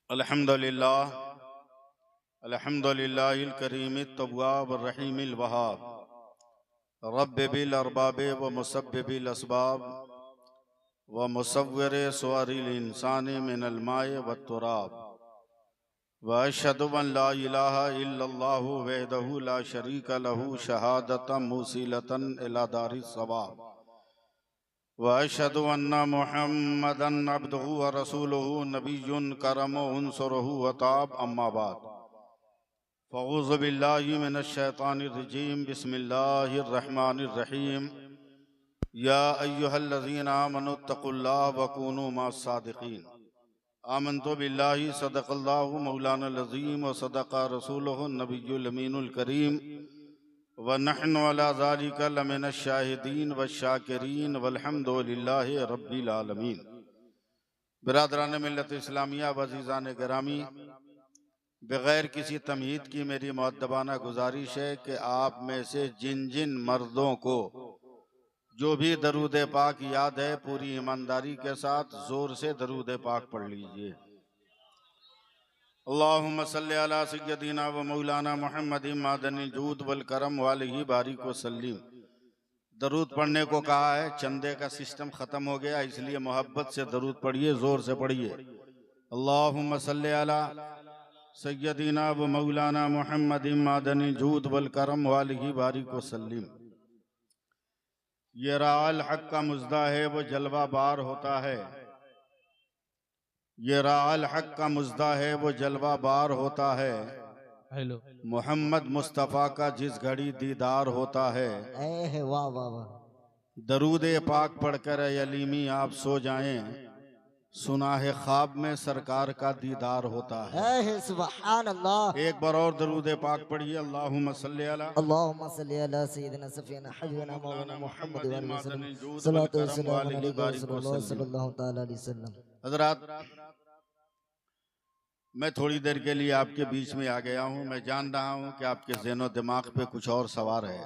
अल्हम्दुलिल्लाह अल्हम्दुलिल्लाहिल करीमित तव्वाब रहीमिल वहाब रब्ब बिल अरबाब व मुसब्बिबिल अस्बाब व मुसव्विर सुवरिल इंसानी मिनल माए व तुराब व अशहदु अन ला इलाहा इल्लल्लाहु वहदहु ला शरीका लहू शहादतम मुसीलतन इला दारिस सवाब व अशहदु अन्ना मुहम्मदन अब्दुहु व रसूलुहु नबियुन करम उनसुरहु व ताब अम्मा बाद फ़ऊज़ु बिल्लाहि मिनश शैतानिर रजीम बिस्मिल्लाहिर रहमानिर रहीम या अय्युहल्लज़ीना आमनुत्तक़ुल्लाह व कूनू मअस सादिक़ीन आमनतु बिल्लाहि सदक़ल्लाहु मौलानल अज़ीम व सदक़ा रसूलुहु नबियुल अमीनुल करीम व नहनु अला ज़ालिका लमिनश शाहिदीन व शाकिरीन वल्हम्दुलिल्लाहि रब्बिल आलमीन। बिरादरान मिल्लत इस्लामिया व अज़ीज़ान गिरामी, बग़ैर किसी तमहीद की मेरी मुअद्दबाना गुजारिश है कि आप में से जिन जिन मर्दों को जो भी दरूद पाक याद है पूरी ईमानदारी के साथ जोर से दरूद पाक पढ़ लीजिए। अल्लाहुम्मा सल्ली अला सय्यदिना व मौलाना मुहम्मदिन मादनिल जूद वल करम वालिही बारिक व सल्लिम। दरूद पढ़ने को कहा है, चंदे का सिस्टम खत्म हो गया, इसलिए मोहब्बत से दरूद पढ़िए, जोर से पढ़िए। अल्लाहुम्मा सल्ली अला सय्यदिना व मौलाना मुहम्मदिन मादनिल जूद वल करम वालिही बारिक व सल्लिम। ये राअल हक का मुज़दा है वो जलवा बार होता है, ये राअल हक का मुज़दा है वो जलवा बार होता है। हेलो मोहम्मद मुस्तफ़ा का जिस घड़ी दीदार होता है, वाह वाह वाह। दरूद पाक पढ़कर ऐ अलीमी आप सो जाएं, सुना है ख्वाब में सरकार का दीदार होता है। सुभान अल्लाह। एक बार और दरूद पाक पढ़िए। अल्लाहुम्मा सल्ली अला अल्लाहुम्मा सल्ली अला सय्यिदिना सफीना हबीबना मौलाना मुहम्मद व अलैहि वसल्लम। मादनिल जूद वल सल्लल्लाहु करम वालिही अलैहि बारिक व सल्लिम। सल्लल्लाहु तआला अलैहि वसल्लम। हज़रात, मैं थोड़ी देर के लिए आपके बीच में आ गया हूं। मैं जान रहा हूं कि आपके ज़हनो दिमाग पे कुछ और सवार है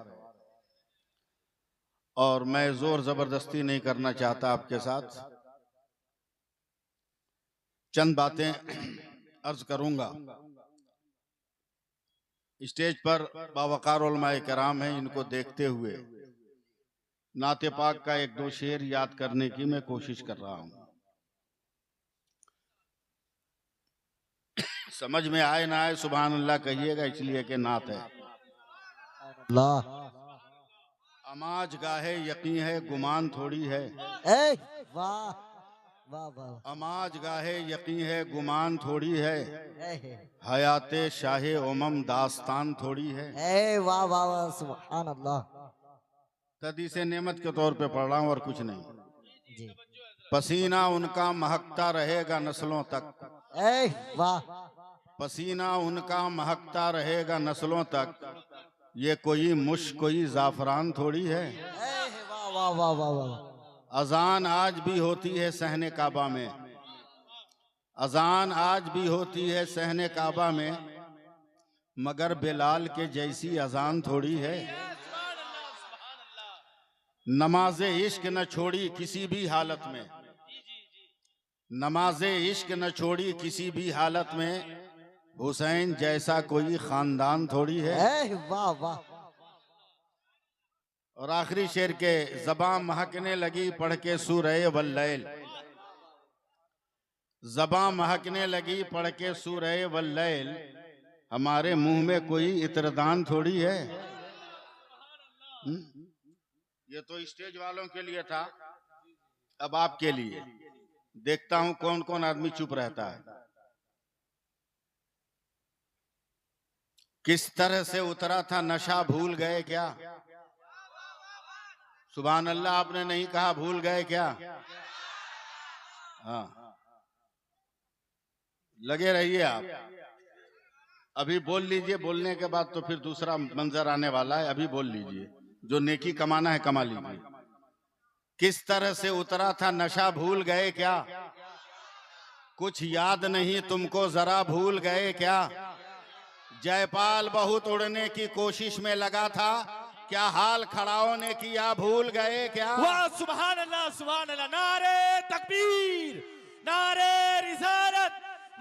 और मैं जोर जबरदस्ती नहीं करना चाहता। आपके साथ चंद बातें अर्ज करूंगा। स्टेज पर बावकार उलमाए कराम हैं, इनको देखते हुए नाते पाक का एक दो शेर याद करने की मैं कोशिश कर रहा हूं। समझ में आए ना आए सुभान अल्लाह कहिएगा, इसलिए कि नात है। अल्लाह अमाज गाहे यकीन है गुमान थोड़ी है, वाह वाह वाह। अमाज गाहे यकीन है गुमान थोड़ी है, हयाते शाहे उमम दास्तान थोड़ी है। वाह वाह वाह। सुभान अल्लाह तदी से नेमत के तौर पे पढ़ रहा हूं और कुछ नहीं। जी। पसीना उनका महकता रहेगा नस्लों तक, वाह। पसीना उनका महकता रहेगा नस्लों तक, ये कोई मुश्क कोई जाफरान थोड़ी है। वाह वाह वाह वाह वाह। अजान आज भी होती है सहने काबा में, अजान आज भी होती है सहने काबा में, मगर बिलाल के जैसी अजान थोड़ी है। नमाजे इश्क न छोड़ी किसी भी हालत में, नमाजे इश्क न छोड़ी किसी भी हालत में, हुसैन जैसा कोई खानदान थोड़ी है। वाह वाह। और आखिरी शेर के ज़बां महकने लगी पढ़ के सूरह वल्लैल, ज़बां महकने लगी पढ़ के सूरह वल्लैल, हमारे मुंह में कोई इत्रदान थोड़ी है। ये तो स्टेज वालों के लिए था, अब आपके लिए। देखता हूं कौन कौन आदमी चुप रहता है। किस तरह से उतरा था नशा भूल गए क्या? सुभान अल्लाह आपने नहीं कहा, भूल गए क्या? हाँ, लगे रहिए आप। अभी बोल लीजिए, बोलने के बाद तो फिर दूसरा मंजर आने वाला है। अभी बोल लीजिए, जो नेकी कमाना है कमा लीजिए। किस तरह से उतरा था नशा भूल गए क्या? कुछ याद नहीं तुमको जरा भूल गए क्या? जयपाल बहुत उड़ने की कोशिश में लगा था, क्या हाल खड़ाओं ने किया भूल गए क्या? वाह सुभान अल्लाह सुभान अल्लाह। नारे तकबीर, नारे रिसालत,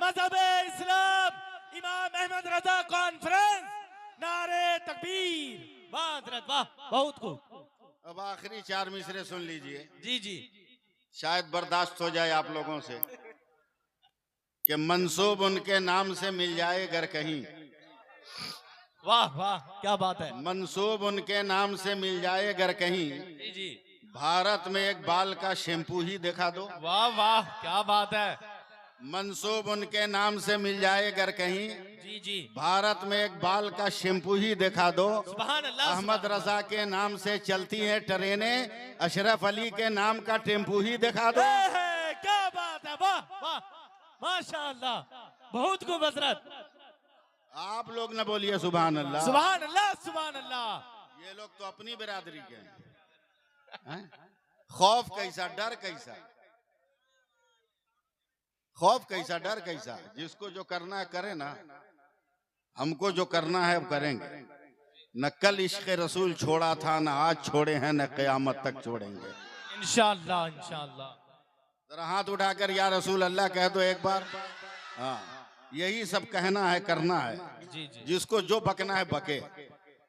मजहब इस्लाम इमाम अहमद रजा कॉन्फ्रेंस, नारे तकबीर। वाह हजरत वाह, बहुत खूब। अब आखिरी 4 मिसरे सुन लीजिए, जी जी। शायद बर्दाश्त हो जाए आप लोगों से। कि मंसूब उनके नाम से मिल जाए अगर कहीं, वाह वाह, क्या बात है। मंसूब उनके नाम से मिल जाए अगर कहीं, जी जी। भारत में एक बाल का शैम्पू ही दिखा दो। वाह वाह, क्या बात है। मंसूब उनके नाम से मिल जाए अगर कहीं, जी जी। भारत में एक बाल का शैम्पू ही दिखा दो। सुभान अल्लाह। अहमद रजा के नाम से चलती हैं ट्रेनें, अशरफ अली के नाम का टेम्पू ही दिखा दो। क्या बात है, वाह वाह, माशाअल्लाह, बहुत खूब हजरत। आप लोग न बोलिए सुभान अल्लाह। सुभान अल्लाह सुभान अल्लाह। ये लोग तो अपनी बिरादरी के हैं। खौफ कैसा, डर कैसा, खौफ कैसा, डर कैसा। जिसको जो करना है करे ना, हमको जो करना है अब करेंगे। न कल इश्क रसूल छोड़ा था, न आज छोड़े हैं, न कयामत तक छोड़ेंगे इंशाअल्लाह इंशाअल्लाह। जरा हाथ उठाकर या रसूल अल्लाह कह दो एक बार। हाँ, यही सब कहना है, करना है। जी जी। जिसको जो बकना है बके।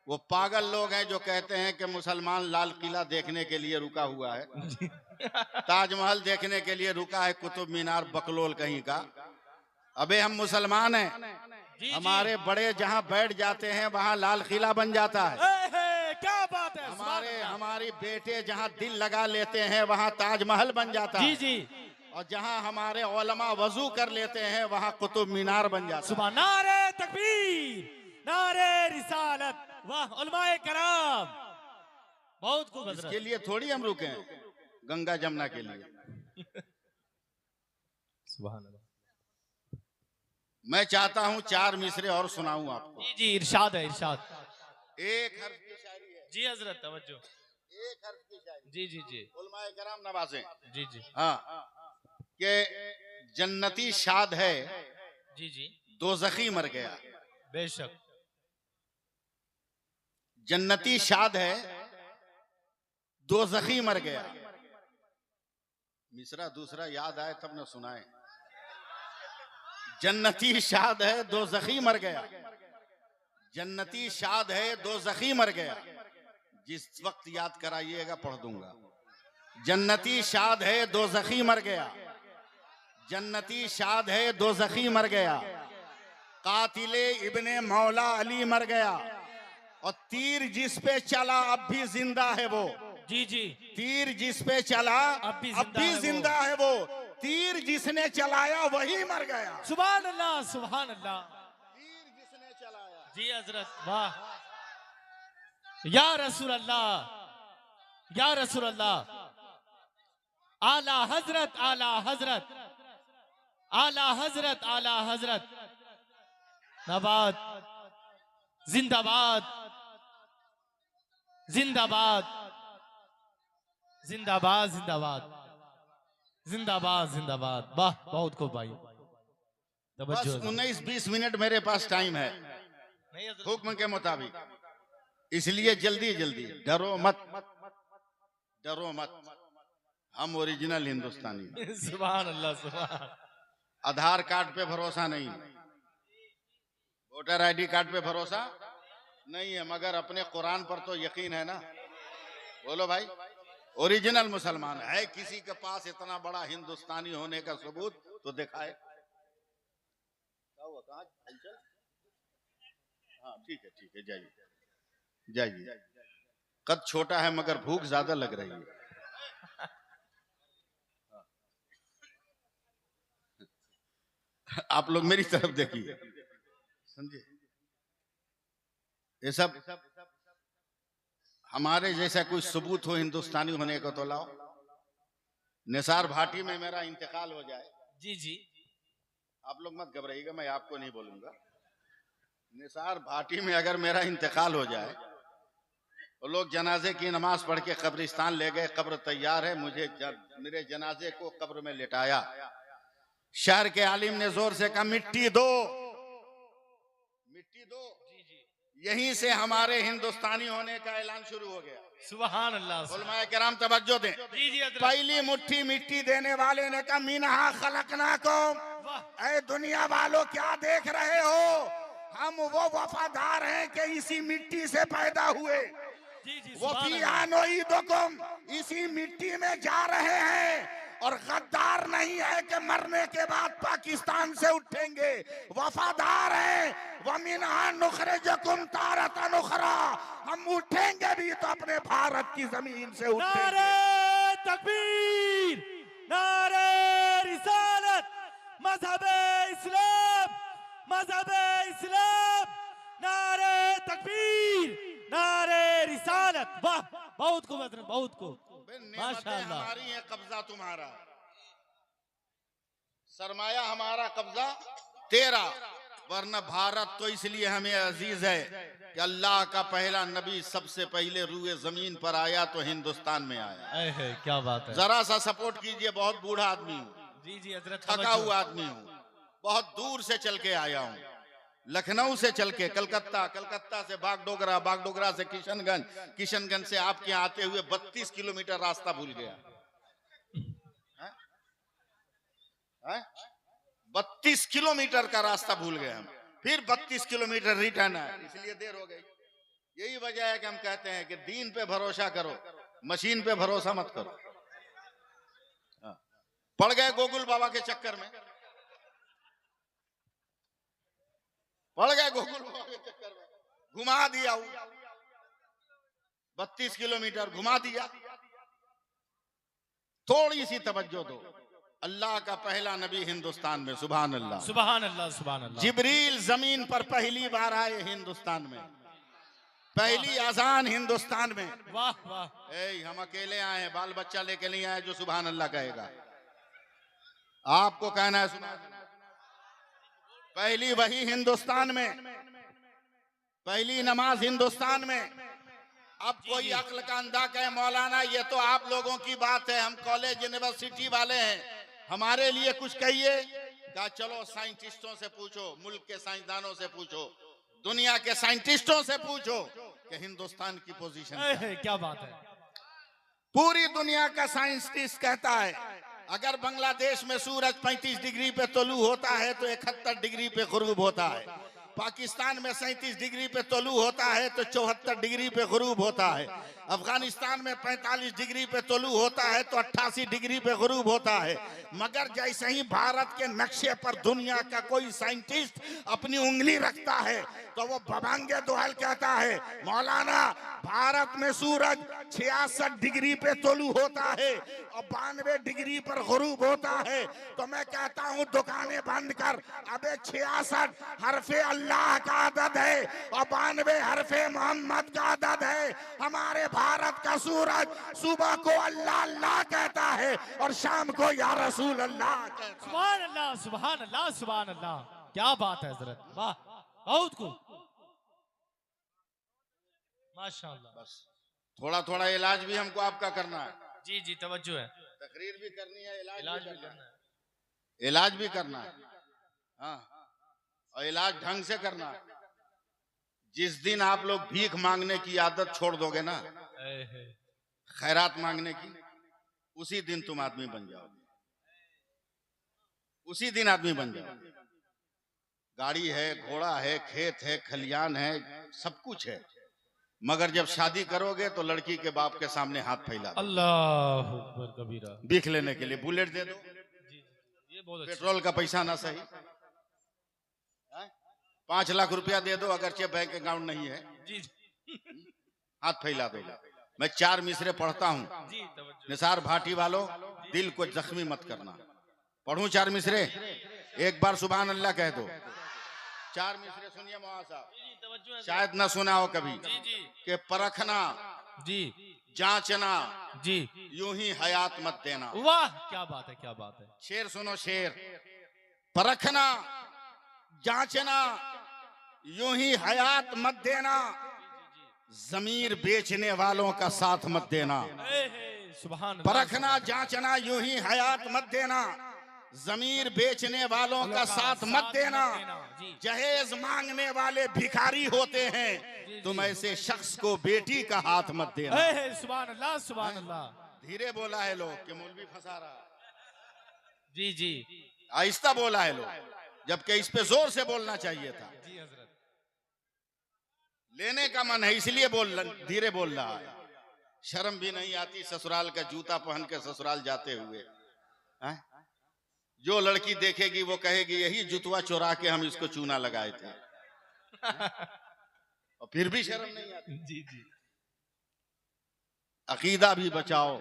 वो पागल लोग हैं जो कहते हैं कि मुसलमान लाल किला देखने के लिए रुका हुआ है, ताजमहल देखने के लिए रुका है, कुतुब मीनार बकलोल कहीं का। अबे हम मुसलमान हैं, जी हमारे बड़े जहां बैठ जाते हैं वहां लाल किला बन जाता है। क्या बात है। हमारी बेटे जहां दिल लगा लेते हैं वहां ताजमहल बन जाता है। जी जी। और जहां हमारे उलमा वजू कर लेते हैं वहां कुतुब मीनार बन जाता है। सुबह नारे तकबीर, नारे रिसालत, वाह उलमाए कराम, बहुत खूब हजरत। इसके लिए थोड़ी हम रुके हैं गंगा जमुना के लिए। सुभान अल्लाह। मैं चाहता हूं 4 मिसरे और सुनाऊं आपको। जी जी, इरशाद है इरशाद। एक हर्फ की शायरी है। जी हजरत, तवज्जो। एक हर्फ की शायरी। जी जी जी। उलमाए कराम नवाज़ें। जी जी। हाँ, कि जन्नती शाद है, जी जी। दोज़खी मर गया। बेशक। जन्नती शाद है, दोज़खी मर गया। मिसरा दूसरा याद आए तब न सुनाए। जन्नती शाद है, दोज़खी मर गया। जन्नती शाद है, दोज़खी मर गया। जिस वक्त याद कराइएगा पढ़ दूंगा। जन्नती शाद है, दोज़खी मर गया। जन्नती शाद है, दोज़खी मर गया। कातिले इब्ने मौला अली मर गया। और तीर जिस पे चला अब भी जिंदा है वो। जी जी। तीर जिस पे चला अब भी जिंदा है वो। तीर जिसने चलाया वही मर गया। सुभान अल्लाह सुभान अल्लाह। तीर जिसने चलाया। जी हजरत, वाह या रसूल अल्लाह, या रसूल अल्लाह। आला हजरत, आला हजरत, आला हजरत, आला हजरत। नबाद, जिंदाबाद, जिंदाबाद, जिंदाबाद, जिंदाबाद, जिंदाबाद, जिंदाबाद। वाह, बहुत खूब भाई। बस 19-20 मिनट मेरे पास टाइम है हुक्म के मुताबिक, इसलिए जल्दी जल्दी। डरो मत, डरो मत, हम ओरिजिनल हिंदुस्तानी। सुभान अल्लाह सुभान। आधार कार्ड पे भरोसा नहीं, वोटर आईडी कार्ड पे भरोसा नहीं है, मगर अपने कुरान पर तो यकीन है ना। बोलो भाई, ओरिजिनल मुसलमान है। किसी के पास इतना बड़ा हिंदुस्तानी होने का सबूत तो दिखाए। क्या हुआ, कहाँ हलचल? हाँ ठीक है, जाइए जाइए। कद छोटा है मगर भूख ज्यादा लग रही है। आप लोग मेरी तरफ देखिए, समझे। ये सब हमारे जैसा कोई सबूत हो हिंदुस्तानी होने का तो लाओ। निसार भाटी में मेरा इंतकाल हो जाए। जी जी। आप लोग मत घबराइएगा, मैं आपको नहीं बोलूंगा। निसार भाटी में अगर मेरा इंतकाल हो जाए तो लोग जनाजे की नमाज पढ़ के कब्रिस्तान ले गए, कब्र तैयार है, मेरे जनाजे को कब्र में लिटाया। शहर के आलिम ने जोर से कहा मिट्टी दो, मिट्टी दो। यहीं से हमारे हिंदुस्तानी होने का ऐलान शुरू हो गया। सुभान अल्लाह। उलमाए किराम तवज्जो दें। जी जी हजरत। पहली मुट्ठी मिट्टी देने वाले ने कहा मिनहा खलकनाकुम, वाह ऐ दुनिया वालों क्या देख रहे हो, हम वो वफादार हैं कि इसी मिट्टी से पैदा हुए। जी जी वो सुभान भी अल्लाह। आनोईदुकुम, इसी मिट्टी में जा रहे हैं। और गद्दार नहीं है कि मरने के बाद पाकिस्तान से उठेंगे, वफादार हैं। वमिनहा नुखरिजुकुम तारतन उखरा, हम उठेंगे भी तो अपने भारत की जमीन से उठेंगे। नारे तकबीर, नारे रिसालत, मजहबे इस्लाम, मजहबे इस्लाम, नारे तकबीर, नारे रिसालत। वाह बहुत खूब हजरत, बहुत खूब। माशाअल्लाह। हमारी है, कब्जा तुम्हारा, सरमाया हमारा, कब्जा तेरा। वरना भारत तो इसलिए हमें अजीज है कि अल्लाह का पहला नबी सबसे पहले रूए जमीन पर आया तो हिंदुस्तान में आया। क्या बात है। जरा सा सपोर्ट कीजिए, बहुत बूढ़ा आदमी हूँ, जी जी हजरत। थका हुआ आदमी हूँ, बहुत दूर से चल के आया हूँ, लखनऊ से चल के कलकत्ता, कलकत्ता से बागडोगरा, बागडोगरा से किशनगंज, किशनगंज से आपके आते हुए 32 किलोमीटर रास्ता भूल गया। 32 किलोमीटर का रास्ता भूल गए हम, फिर 32 किलोमीटर रिटर्न है, इसलिए देर हो गई। यही वजह है कि हम कहते हैं कि दीन पे भरोसा करो, मशीन पे भरोसा मत करो। पड़ गए गोकुल बाबा के चक्कर में, पड़ गए गोकुल बाबा के चक्कर में, घुमा दिया 32 किलोमीटर घुमा दिया। थोड़ी सी तवज्जो दो, अल्लाह का पहला नबी हिंदुस्तान में, सुभान अल्लाह, सुभान अल्लाह, सुभान अल्लाह। जिब्रील जमीन पर पहली बार आए हिंदुस्तान में, पहली अजान हिंदुस्तान में। वाह वाह। हम अकेले आए हैं, बाल बच्चा लेके नहीं आए जो सुभान अल्लाह कहेगा। आपको कहना है सुभान अल्लाह। पहली वही हिंदुस्तान में, पहली नमाज हिंदुस्तान में। अब कोई अक्ल का अंधा कहे मौलाना ये तो आप लोगों की बात है, हम कॉलेज यूनिवर्सिटी वाले हैं, हमारे लिए कुछ कहिए। कहा चलो साइंटिस्टों से पूछो, मुल्क के साइंसदानों से पूछो, दुनिया के साइंटिस्टों से पूछो कि हिंदुस्तान की पोजीशन क्या बात है। पूरी दुनिया का साइंटिस्ट कहता है अगर बांग्लादेश में सूरज 35 डिग्री पे तलू होता है तो 71 डिग्री पे गुरूब होता है, पाकिस्तान में 37 डिग्री पे तलू होता है तो 74 डिग्री पे गुरूब होता है, अफगानिस्तान में 45 डिग्री पे तलू होता है तो 88 डिग्री पे गुरूब होता है। मगर जैसे ही भारत के नक्शे पर दुनिया का कोई साइंटिस्ट अपनी उंगली रखता है तो वो बबांगे दोहल कहता है मौलाना भारत में सूरज 66 डिग्री पे तलू होता है और 92 डिग्री पर गुरूब होता है। तो मैं कहता हूँ दुकानें बंद कर, अबे 66 हरफे अल्लाह का अदद है और 92 हरफे मोहम्मद का अदद है। हमारे भारत का सूरज सुबह को अल्लाह अल्लाह कहता है और शाम को या रसूल अल्लाह कहता है। सुभान अल्लाह, सुभान अल्लाह, सुभान अल्लाह। क्या बात है हजरत, वाह बहुत खूब, माशाअल्लाह। बस थोड़ा थोड़ा इलाज भी हमको आपका करना है। जी जी तवज्जो है, तकरीर भी करनी है, इलाज भी करना है। इलाज भी करना है। हाँ, और इलाज ढंग से करना है। जिस दिन आप लोग भीख मांगने की आदत छोड़ दोगे ना, खैरात मांगने की, उसी दिन तुम आदमी बन जाओगे, उसी दिन आदमी बन जाओगे। गाड़ी है, घोड़ा है, खेत है, खलियान है, सब कुछ है, मगर जब शादी करोगे तो लड़की के बाप के सामने हाथ फैला दो। अल्लाह अकबर कबीरा। भीख लेने के लिए बुलेट दे दो, ये बहुत अच्छा। पेट्रोल का पैसा ना सही, 5 लाख रुपया दे दो अगरचे बैंक अकाउंट नहीं है, जी हाथ फैला दो। मैं 4 मिसरे पढ़ता हूँ, जी तवज्जो। निसार भाटी वालों दिल को जख्मी मत करना। पढ़ूं 4 मिसरे, एक बार सुभान अल्लाह कह दो। 4 मिसरे सुनिए मौलाना साहब, जी तवज्जो है। शायद ना सुना हो कभी, जी जी कि परखना जी जांचना जी। यूं ही हयात मत देना। वाह क्या बात है, क्या बात है। शेर सुनो शेर, परखना जांचना यूं ही हयात मत देना, जमीर बेचने वालों का साथ मत देना। सुभान अल्लाह। परखना जांचना यूं ही हयात मत देना, जमीर बेचने वालों का साथ मत देना, जी जहेज मांगने वाले भिखारी होते हैं, तुम ऐसे शख्स को बेटी का हाथ मत देना। सुभान अल्लाह सुभान अल्लाह। धीरे बोला है लोग कि मौलवी फंसा रहा है, जी जी आहिस्ता बोला है लोग, जबकि इस पे जोर से बोलना चाहिए था। जी हजरत। लेने का मन है इसलिए धीरे बोल रहा है। शर्म भी नहीं आती ससुराल का जूता पहन के ससुराल जाते हुए। हैं? जो लड़की देखेगी वो कहेगी यही जुतवा चुरा के हम इसको चूना लगाए थे। और फिर भी शर्म नहीं आती। जी जी अकीदा भी बचाओ,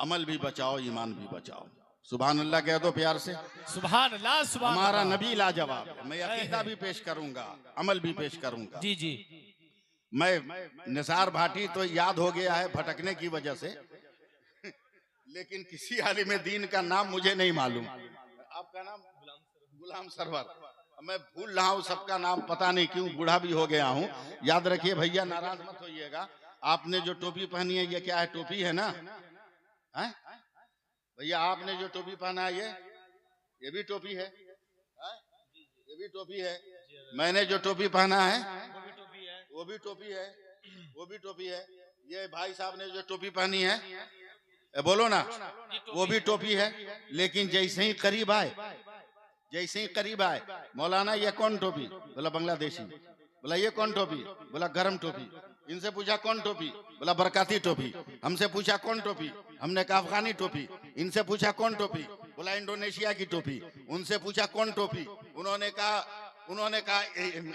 अमल भी बचाओ, ईमान भी बचाओ। सुभान अल्लाह कह दो प्यार से। सुभान अल्लाह सुभान हमारा अल्लाह। नबी लाजवाब है। मैं अकीदा भी पेश करूंगा, अमल भी पेश करूंगा। जी जी मैं निसार भाटी तो याद हो गया है भटकने की वजह से, लेकिन किसी आलिम दीन का नाम मुझे नहीं मालूम। आपका नाम? गुलाम सरवर। मैं भूल रहा हूँ सबका नाम, पता नहीं क्यों, बूढ़ा भी हो गया हूँ। याद रखिए भैया, नाराज मत होइएगा। आपने जो टोपी पहनी है ये क्या है? टोपी है ना? हैं? भैया आपने जो टोपी पहना है ये भी टोपी है? ये भी टोपी है। मैंने जो टोपी पहना है वो भी टोपी है, वो भी टोपी है। ये भाई साहब ने जो टोपी पहनी है, बोलो ना, वो भी टोपी है। लेकिन जैसे ही करीब आए, जैसे ही करीब आए, मौलाना ये कौन टोपी? बोला बांग्लादेशी। बोला ये कौन टोपी? बोला गरम टोपी। इनसे पूछा कौन टोपी? बोला बरकाती टोपी। हमसे पूछा कौन टोपी? हमने कहा अफगानी टोपी। इनसे पूछा कौन टोपी? बोला इंडोनेशिया की टोपी। उनसे पूछा कौन टोपी? उन्होंने कहा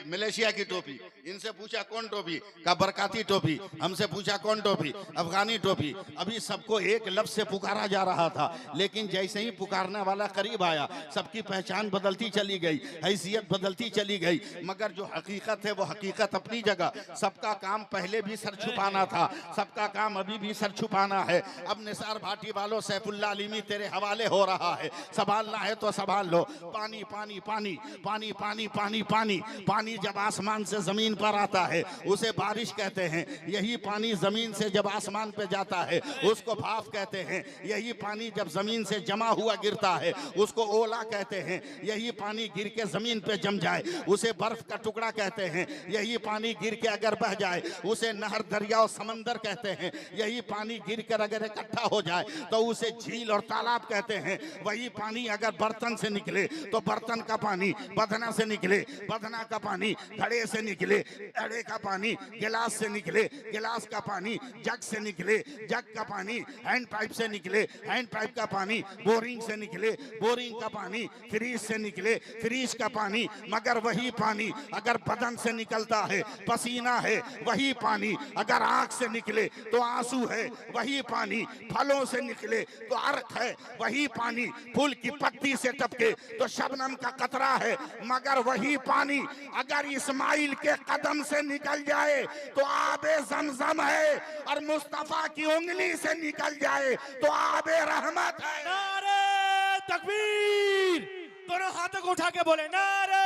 मलेशिया की टोपी। इनसे पूछा कौन टोपी? कहा बरकाती टोपी। हमसे पूछा कौन टोपी? अफगानी टोपी। अभी सबको एक लफ्ज से पुकारा जा रहा था, लेकिन जैसे ही पुकारने वाला करीब आया, सबकी पहचान बदलती चली गई, हैसियत बदलती चली गई। मगर जो हकीकत है वो हकीकत अपनी जगह। सबका काम पहले भी सर छुपाना था, सबका काम अभी भी सर छुपाना है। अब निसार भाटी वालों, सैफुल्लाह अलीमी तेरे हवाले हो रहा है, संभालना है तो संभाल लो। पानी पानी पानी पानी पानी पानी पानी पानी जब आसमान से जमीन पर आता है उसे बारिश कहते हैं। यही पानी जमीन से जब आसमान पे जाता है उसको भाप कहते हैं। यही पानी जब जमीन से जमा हुआ गिरता है उसको ओला कहते हैं। यही पानी गिर के जमीन पे जम जाए उसे बर्फ का टुकड़ा कहते हैं। यही पानी गिर के अगर बह जाए उसे नहर, दरिया और समंदर कहते हैं। यही पानी गिर कर अगर इकट्ठा हो जाए तो उसे झील और तालाब कहते हैं। वही पानी अगर बर्तन से निकले तो बर्तन का पानी, बदना से निकले बदना का पानी, घड़े से निकले घड़े का पानी, गिलास से निकले गिलास का पानी, जग से निकले जग का पानी, हैंड पाइप से निकले हैंड पाइप का पानी, बोरिंग से निकले बोरिंग का पानी, फ्रीज से निकले फ्रीज का पानी। मगर वही पानी अगर बदन से निकलता है पसीना है, वही पानी अगर आंख से निकले तो आंसू है, वही पानी फलों से निकले तो अर्क है, वही पानी फूल की पत्ती से टपके तो शबनम का कतरा है। मगर वही पानी अगर इस्माइल के कदम से निकल जाए तो आबे जमजम है, और मुस्तफा की उंगली से निकल जाए तो आबे रहमत है। नारे तकबीर, दोनों हाथों को उठा के बोले नारे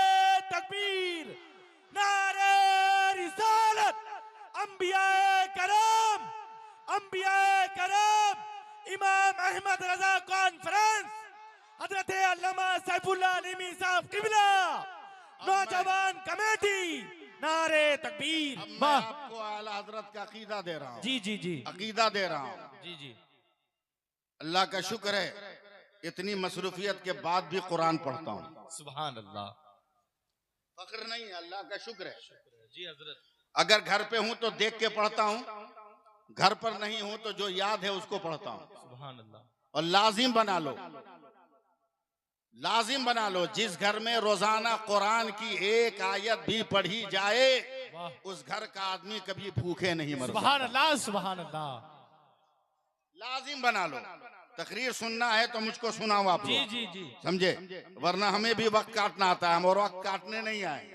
तकबीर, नारे रिसालत। अंबियाए करम, इमाम अहमद रजा कॉन्फ्रेंस, हजरत अल्लामा सैफुल्लाह अलीमी साहब किबला, नौजवान कमेटी, नारे तकबीर। अब मैं आपको आला हजरत का अकीदा दे रहा हूँ। जी जी जी अकीदा दे रहा हूँ। जी जी अल्लाह का शुक्र है इतनी मसरूफियत के बाद भी कुरान पढ़ता हूँ। सुभान अल्लाह। फख्र नहीं है, अल्लाह का शुक्र है। जी हजरत। अगर घर पे हूं तो देख के पढ़ता हूं, घर पर नहीं हूं तो जो याद है उसको पढ़ता हूं। सुभान अल्लाह। और लाजिम बना लो, लाजिम बना लो, जिस घर में रोजाना कुरान की एक आयत भी पढ़ी जाए उस घर का आदमी कभी भूखे नहीं मरता। सुभान अल्लाह सुभान अल्लाह। लाजिम बना लो। तकरीर सुनना है तो मुझको सुनाओ आप जी लोग, जी जी समझे? वरना हमें भी वक्त काटना आता है, हम और वक्त काटने नहीं आए।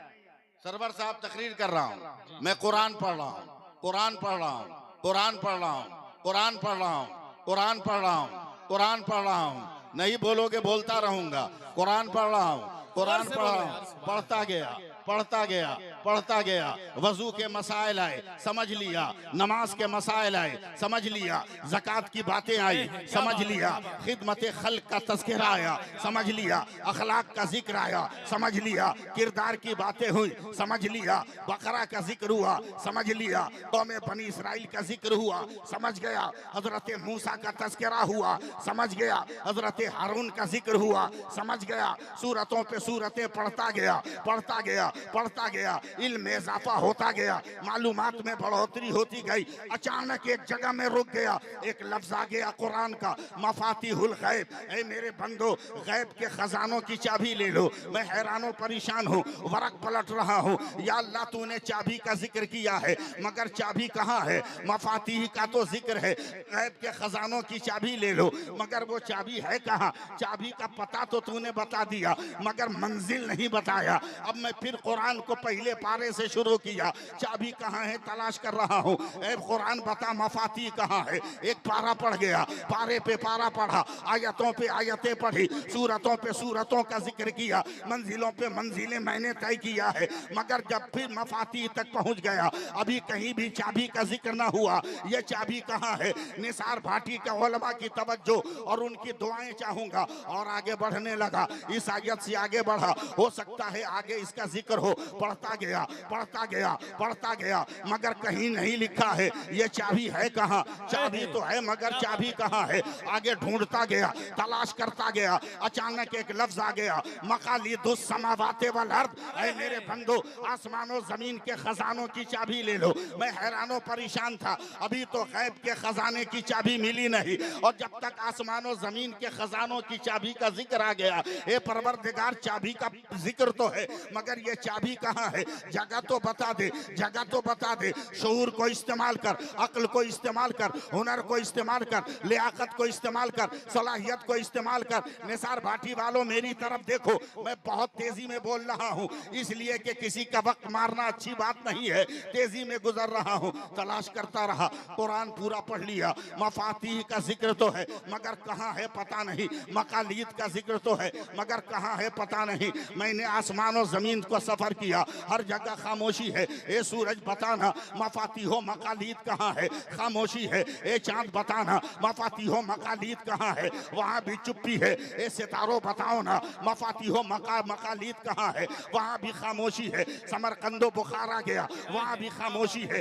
सरवर साहब तकरीर कर रहा हूँ, मैं कुरान पढ़ रहा हूँ, कुरान पढ़ रहा हूँ, कुरान पढ़ रहा हूँ, कुरान पढ़ रहा हूँ, कुरान पढ़ रहा हूँ, कुरान पढ़ रहा हूँ। नहीं बोलोगे बोलता रहूंगा। कुरान पढ़ रहा हूँ, कुरान से पढ़ा, बोलो। पढ़ता गया, पढ़ता गया, पढ़ता गया। वजू के मसाइल आए, समझ लिया। नमाज के मसाइल आए, समझ लिया। ज़कात की बातें आई, समझ लिया। खिदमत खल्क का तज़किरा आया, समझ लिया। अखलाक का जिक्र आया, समझ लिया। किरदार की बातें हुई, समझ लिया। बकरा का जिक्र हुआ, समझ लिया। कौम बनी इसराइल का जिक्र हुआ, समझ गया। हजरत मूसा का तज़किरा हुआ, समझ गया। हजरत हारून का जिक्र हुआ, समझ गया। सूरतों पे सूरतें पढ़ता गया, पढ़ता गया, पढ़ता गया। इल्म में इजाफा होता गया, मालूमात में बढ़ोतरी होती गई। अचानक एक जगह में रुक गया, एक लफ्ज आ गया कुरान का, मफातिहुल गैब। ऐ मेरे बंदो, गैब के खजानों की चाबी ले लो। मैं हैरानो परेशान हूँ, वरक पलट रहा हूँ। या अल्लाह तूने चाबी का जिक्र किया है, मगर चाबी कहाँ है? मफातिह का तो जिक्र है, गैब के खजानों की चाबी ले लो, मगर वो चाबी है कहाँ? चाबी का पता तो तूने बता दिया, मगर मंजिल नहीं बताया। अब मैं फिर कुरान को पहले पारे से शुरू किया। चाबी कहाँ है तलाश कर रहा हूँ। ऐ कुरान बता मफाती कहाँ है? एक पारा पढ़ गया, पारे पे पारा पढ़ा, आयतों पे आयतें पढ़ी, सूरतों पे सूरतों का जिक्र किया, मंजिलों पे मंजिलें मैंने तय किया है। मगर जब फिर मफाती तक पहुँच गया, अभी कहीं भी चाबी का जिक्र ना हुआ। ये चाबी कहाँ है? निसार भाटी के उलमा की तवज्जो और उनकी दुआएं चाहूंगा। और आगे बढ़ने लगा, इस आयत से आगे बढ़ा, हो सकता है आगे इसका जिक्र हो। पढ़ता गया, पढ़ता गया, पढ़ता गया, मगर कहीं नहीं लिखा है ये चाबी है कहाँ? चाबी तो है मगर चाबी कहाँ है? आगे ढूंढता गया, तलाश करता गया। अचानक एक लफ्ज आ गया, मकालिदुस समावाते वल अर्द। ऐ मेरे बंदो, आसमानों जमीन के खजानों की चाबी ले लो। मैं हैरानो परेशान था, अभी तो गैब के खजाने की चाबी मिली नहीं, और जब तक आसमानों जमीन के खजानों की चाबी का जिक्र आ गया, ए परवरदिगार चाबी का जिक्र तो है, मगर ये चाबी कहाँ है? जगह तो बता दे, जगह तो बता दे। शऊर को इस्तेमाल कर, अक्ल को इस्तेमाल कर, हुनर को इस्तेमाल कर, लियाकत को इस्तेमाल कर, सलाहियत को इस्तेमाल कर। निसार भाटी वालों मेरी तरफ देखो, मैं बहुत तेजी में बोल रहा हूँ, इसलिए कि किसी का वक्त मारना अच्छी बात नहीं है। तेजी में गुजर रहा हूँ, तलाश करता रहा। कुरान पूरा पढ़ लिया, मफातीह का जिक्र तो है, मगर कहाँ है पता नहीं। मकालीद का जिक्र तो है, मगर कहाँ है पता नहीं। मैंने आसमान और जमीन को सफर किया, हर जगह खामोशी है। ए सूरज बताना मफातीहो मकालीद कहाँ है? खामोशी है। ए चांद बताना मफातीहो मकालीद कहाँ है? वहाँ भी चुप्पी है। ए सितारों बताओ ना मफातीहो मकालीद कहाँ है? वहाँ भी खामोशी है। समरकंदो बुखारा गया, वहाँ भी खामोशी है।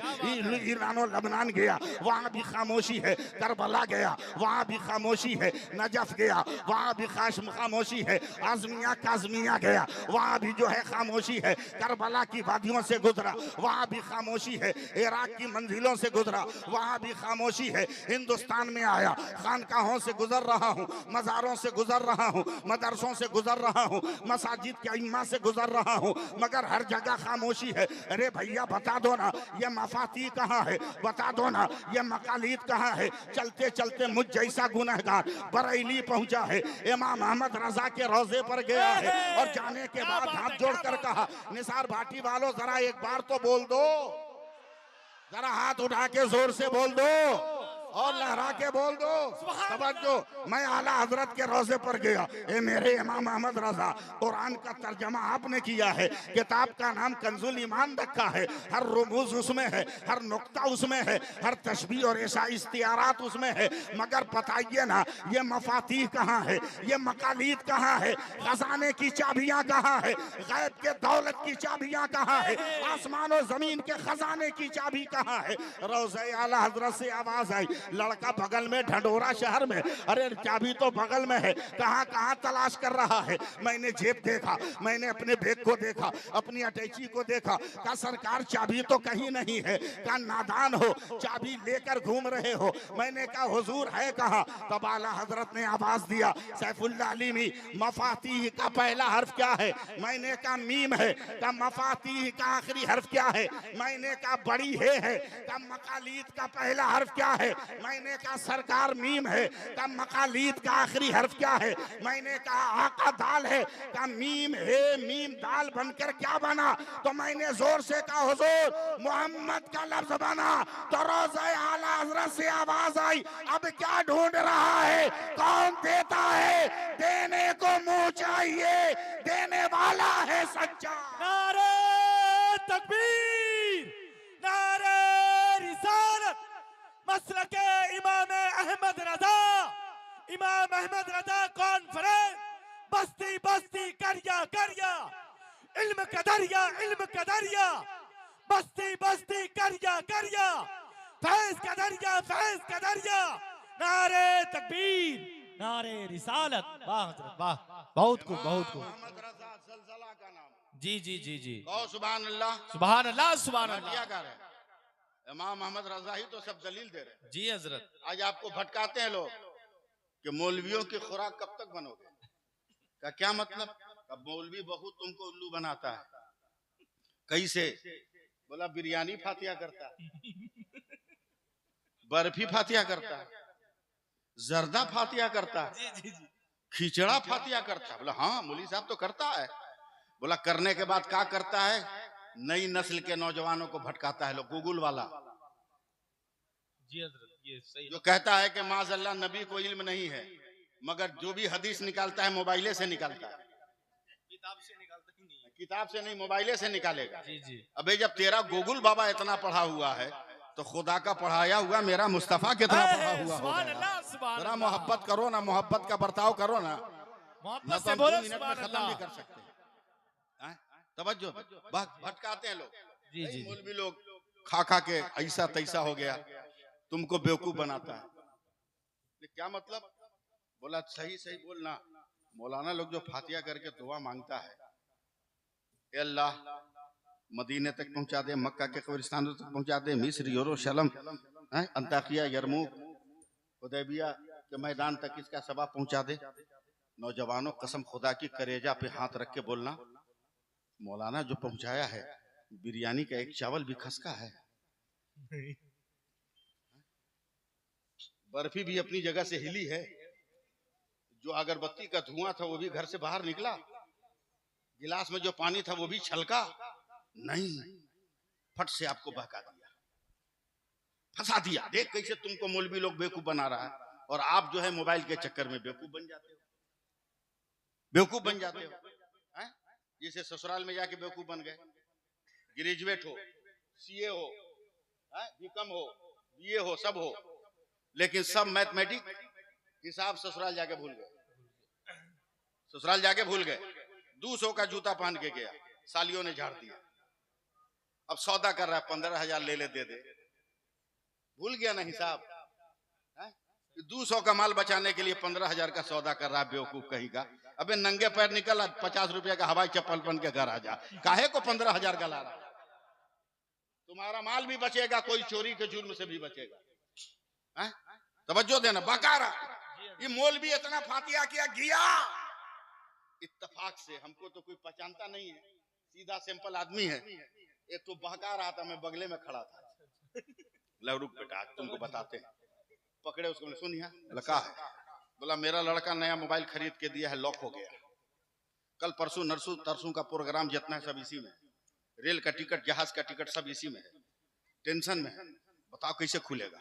ईरानो लबनान गया, वहाँ भी खामोशी है। करबला गया, वहाँ भी खामोशी है। नजफ गया, वहाँ भी खामोशी है। आजमिया काजमिया गया, वहाँ भी जो है खामोशी है। करबला की वादियों से गुजरा, वहाँ भी खामोशी है। इराक की मंजिलों से गुजरा, वहाँ भी खामोशी है। हिंदुस्तान में आया, खानकाहों से गुजर रहा हूँ, मज़ारों से गुजर रहा हूँ, मदरसों से गुजर रहा हूँ, मसाजिद के इम्मा से गुजर रहा हूँ, मगर हर जगह खामोशी है। अरे भैया बता दो ना ये मफाती कहाँ है? बता दो ना ये मकालीद कहाँ है? चलते चलते मुझ जैसा गुनहगार बरेली पहुंचा है, इमाम अहमद रजा के रोजे पर गया है, और जाने के बाद हाथ जोड़कर कहा, निसार भाटी वालों जरा एक बार तो बोल दो, जरा हाथ उठा के जोर से बोल दो और लहरा के बोल दो। तवज्जो, मैं आला हजरत के रोजे पर गया। ए मेरे इमाम अहमद रजा, कुरान का तर्जमा आपने किया है, किताब का नाम कंजुल ईमान रखा है, हर रुमूज उसमें है, हर नुक्ता उसमें है, हर तशबीह और ऐसा इस्तियारात उसमें है, मगर बताइए ना ये मफातीह कहाँ है? ये मकालीद कहाँ है? खजाने की चाबियां कहाँ है? गैब के दौलत की चाबियां कहाँ है? आसमान और जमीन के खजाने की चाबी कहाँ है? रोज़े आला हजरत से आवाज आई, लड़का बगल में ढंढोरा शहर में, अरे चाबी तो बगल में है, कहाँ कहाँ तलाश कर रहा है? मैंने जेब देखा, मैंने अपने बैग को देखा, अपनी अटैची को देखा, कहा सरकार चाबी तो कहीं नहीं है। कहा नादान हो, चाबी लेकर घूम रहे हो। मैंने कहा हुजूर है कहाँ? तब आला हजरत ने आवाज दिया, सैफुल्लाह अलीमी, मफातीह का पहला हर्फ क्या है? मैंने कहा मीम है। कहा मफातीह का आखिरी हर्फ क्या है? मैंने कहा बड़ी है। कहा मकालीद का पहला हर्फ क्या है? मैंने कहा सरकार मीम है। कहा मकालीद का आखिरी हर्फ क्या है? मैंने कहा आका दाल है। कहा मीम है मीम दाल बनकर क्या बना? तो मैंने जोर से कहा हुजूर मोहम्मद का लफ्ज बना। तो रोज़े आला हज़रत से आवाज आई, अब क्या ढूंढ रहा है? कौन देता है? देने को मुंह चाहिए, देने वाला है सच्चा। नारे तकबीर, नारे रिसालत, मसलके इमाम अहमद रजा, इमाम अहमद रजा कॉन्फ्रेंस, बस्ती बस्ती करिया करिया, इल्म का दरिया, इल्म का दरिया, बस्ती बस्ती करिया करिया, फैज का दरिया, फैज का दरिया। नारे तकबीर, नारे रिसालत। वाह हजरत वाह, बहुत खूब बहुत खूब। मोहम्मद रजा ज़लज़ला का नाम। जी जी जी जी, कहो सुभान अल्लाह। सुभान अल्लाह सुभान क्या अल्लाह। कर रहे हैं? इमाम मोहम्मद रजा ही तो सब दलील दे रहे हैं। जी हजरत। आज आपको भटकाते हैं लोग कि मौलवियों की खुराक कब तक बनोगे? का क्या मतलब? अब मौलवी बहुत तुमको उल्लू बनाता है। कैसे? बोला बिरयानी फातिया करता है, बर्फी फातिया करता है, जर्दा फातिया करता है, जी जी जी, खिचड़ा फातिया करता है। बोला हाँ मौलवी साहब तो करता है। बोला करने के बाद क्या करता है? नई नस्ल के नौजवानों को भटकाता है। लोग गूगल वाला जी हजरत, ये सही जो कहता है कि माज़अल्लाह नबी को इल्म नहीं है, मगर जो भी हदीस निकालता है मोबाइले से निकालता है। किताब से निकालता ही नहीं है। किताब से नहीं, मोबाइले से निकालेगा। जी जी, अबे जब तेरा गूगल बाबा इतना पढ़ा हुआ है तो खुदा का पढ़ाया हुआ मेरा मुस्तफा कितना पढ़ा हुआ सुभान होगा। अल्लाह सुभान जरा अल्लाह। मोहब्बत करो ना, मोहब्बत का बर्ताव करो ना, ना मोहब्बत तो से हम बोलो 2 मिनट में सुभान खत्म अल्लाह। भी कर सकते हैं। हैं? तवज्जो, भटकाते हैं लोग। जी जी जी, मौलवी लोग खा खा के ऐसा तैसा हो गया, तुमको बेवकूफ बनाता है। ये क्या मतलब? बोला सही सही बोलना। मौलाना लोग जो फातिया करके दुआ मांगता है, ए अल्लाह मदीने तक पहुंचा दे, मक्का के कब्रिस्तानों तक पहुंचा दे, मिस्र यरूशलेम, अंताकिया, यरमूक, हुदैबिया के मैदान तक इसका सवाब पहुंचा दे। नौजवानों कसम खुदा की करेजा पे हाथ रख के बोलना, मौलाना जो पहुंचाया है बिरयानी का एक चावल भी खसका है। बर्फी भी अपनी जगह से हिली है। जो अगरबत्ती का धुआं था वो भी घर से बाहर निकला। गिलास में जो पानी था वो भी छलका नहीं, फट से आपको बहका दिया, फंसा दिया। देख कैसे तुमको मौलवी लोग बेवकूफ बना रहा है, और आप जो है मोबाइल के चक्कर में बेवकूफ बन जाते हो, बेवकूफ बन जाते हो। हैं? जैसे ससुराल में जाके बेवकूफ बन गए। ग्रेजुएट हो, सीए हो, बीकॉम हो, बीए हो, सब हो, लेकिन सब मैथमेटिक हिसाब ससुराल जाके भूल गए। ससुराल जाके भूल गए। 200 का जूता पहन के गया, सालियों ने झाड़ दिया। अब सौदा कर रहा है, 15,000 ले ले दे दे। भूल गया ना हिसाब। 200 का माल बचाने के लिए 15,000 का सौदा कर रहा है, बेवकूफ कहीं का। अबे नंगे पैर निकल, 50 रुपए का हवाई चप्पल पहन के घर आ जा। काहे को 15,000 का ला रहा? तुम्हारा माल भी बचेगा, कोई चोरी के जुर्म से भी बचेगा। तवज्जो देना। बकारा ये मौलवी इतना फातिया किया गया इत्तेफाक से, हमको तो कोई पहचानता नहीं है, सीधा सिंपल आदमी है। एक तो बहका रहा था, मैं बगले में खड़ा था। रुक बेटा तुमको बताते हैं। पकड़े उसको, सुनिए लड़का है। बोला मेरा लड़का नया मोबाइल खरीद के दिया है, लॉक हो गया। कल परसों नरसों तरसों का प्रोग्राम जितना है सब इसी में, रेल का टिकट, जहाज का टिकट सब इसी में है। टेंशन में है, बताओ कैसे खुलेगा।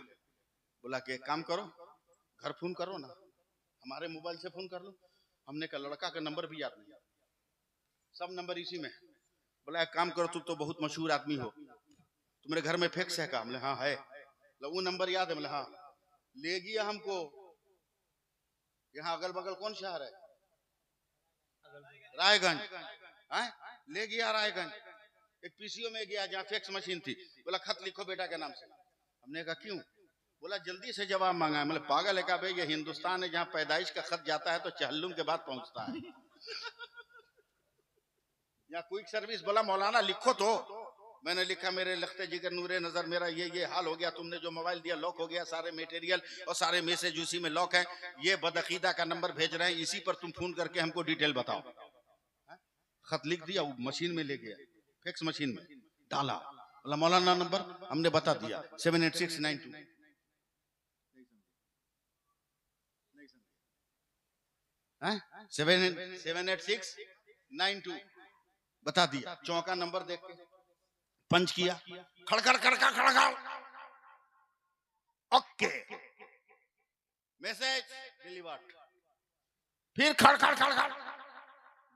बोला कि एक काम करो, घर फोन करो ना, हमारे मोबाइल से फोन कर लो। हमने कहा लड़का का नंबर भी याद नहीं, सब नंबर इसी में है। बोला एक काम करो, तुम तो बहुत मशहूर आदमी हो, तुम्हारे घर में फैक्स है का? हमने हाँ है। वो नंबर याद है? बोले हाँ। ले गया हमको। यहाँ अगल बगल कौन शहर है? रायगंज। ले गया रायगंज, एक पीसीओ में गया जहाँ फैक्स मशीन थी। बोला खत लिखो बेटा के नाम से। हमने कहा क्यों? बोला जल्दी से जवाब मांगा है। मतलब पागल है का भाई? ये हिंदुस्तान है जहाँ पैदाइश का खत जाता है तो चहल्लुम के बाद पहुंचता है। या क्विक सर्विस। बोला मौलाना लिखो तो। मैंने लिखा मेरे लखते जिगर नूरे नजर, मेरा ये हाल हो गया, तुमने जो मोबाइल दिया लॉक हो गया, सारे मटेरियल और सारे मैसेज उसी में लॉक है। ये बदअकीदा का नंबर भेज रहे हैं, इसी पर तुम फोन करके हमको डिटेल बताओ। खत लिख दिया, वो मशीन में ले गया, फैक्स मशीन में डाला। बोला मौलाना नंबर हमने बता दिया 78692। 78692 बता दिया। चौका नंबर देख के पंच किया, खड़खड़ खड़खड़ खड़खड़, ओके, मैसेज डिलीवर्ड। फिर खड़खड़ खड़खड़,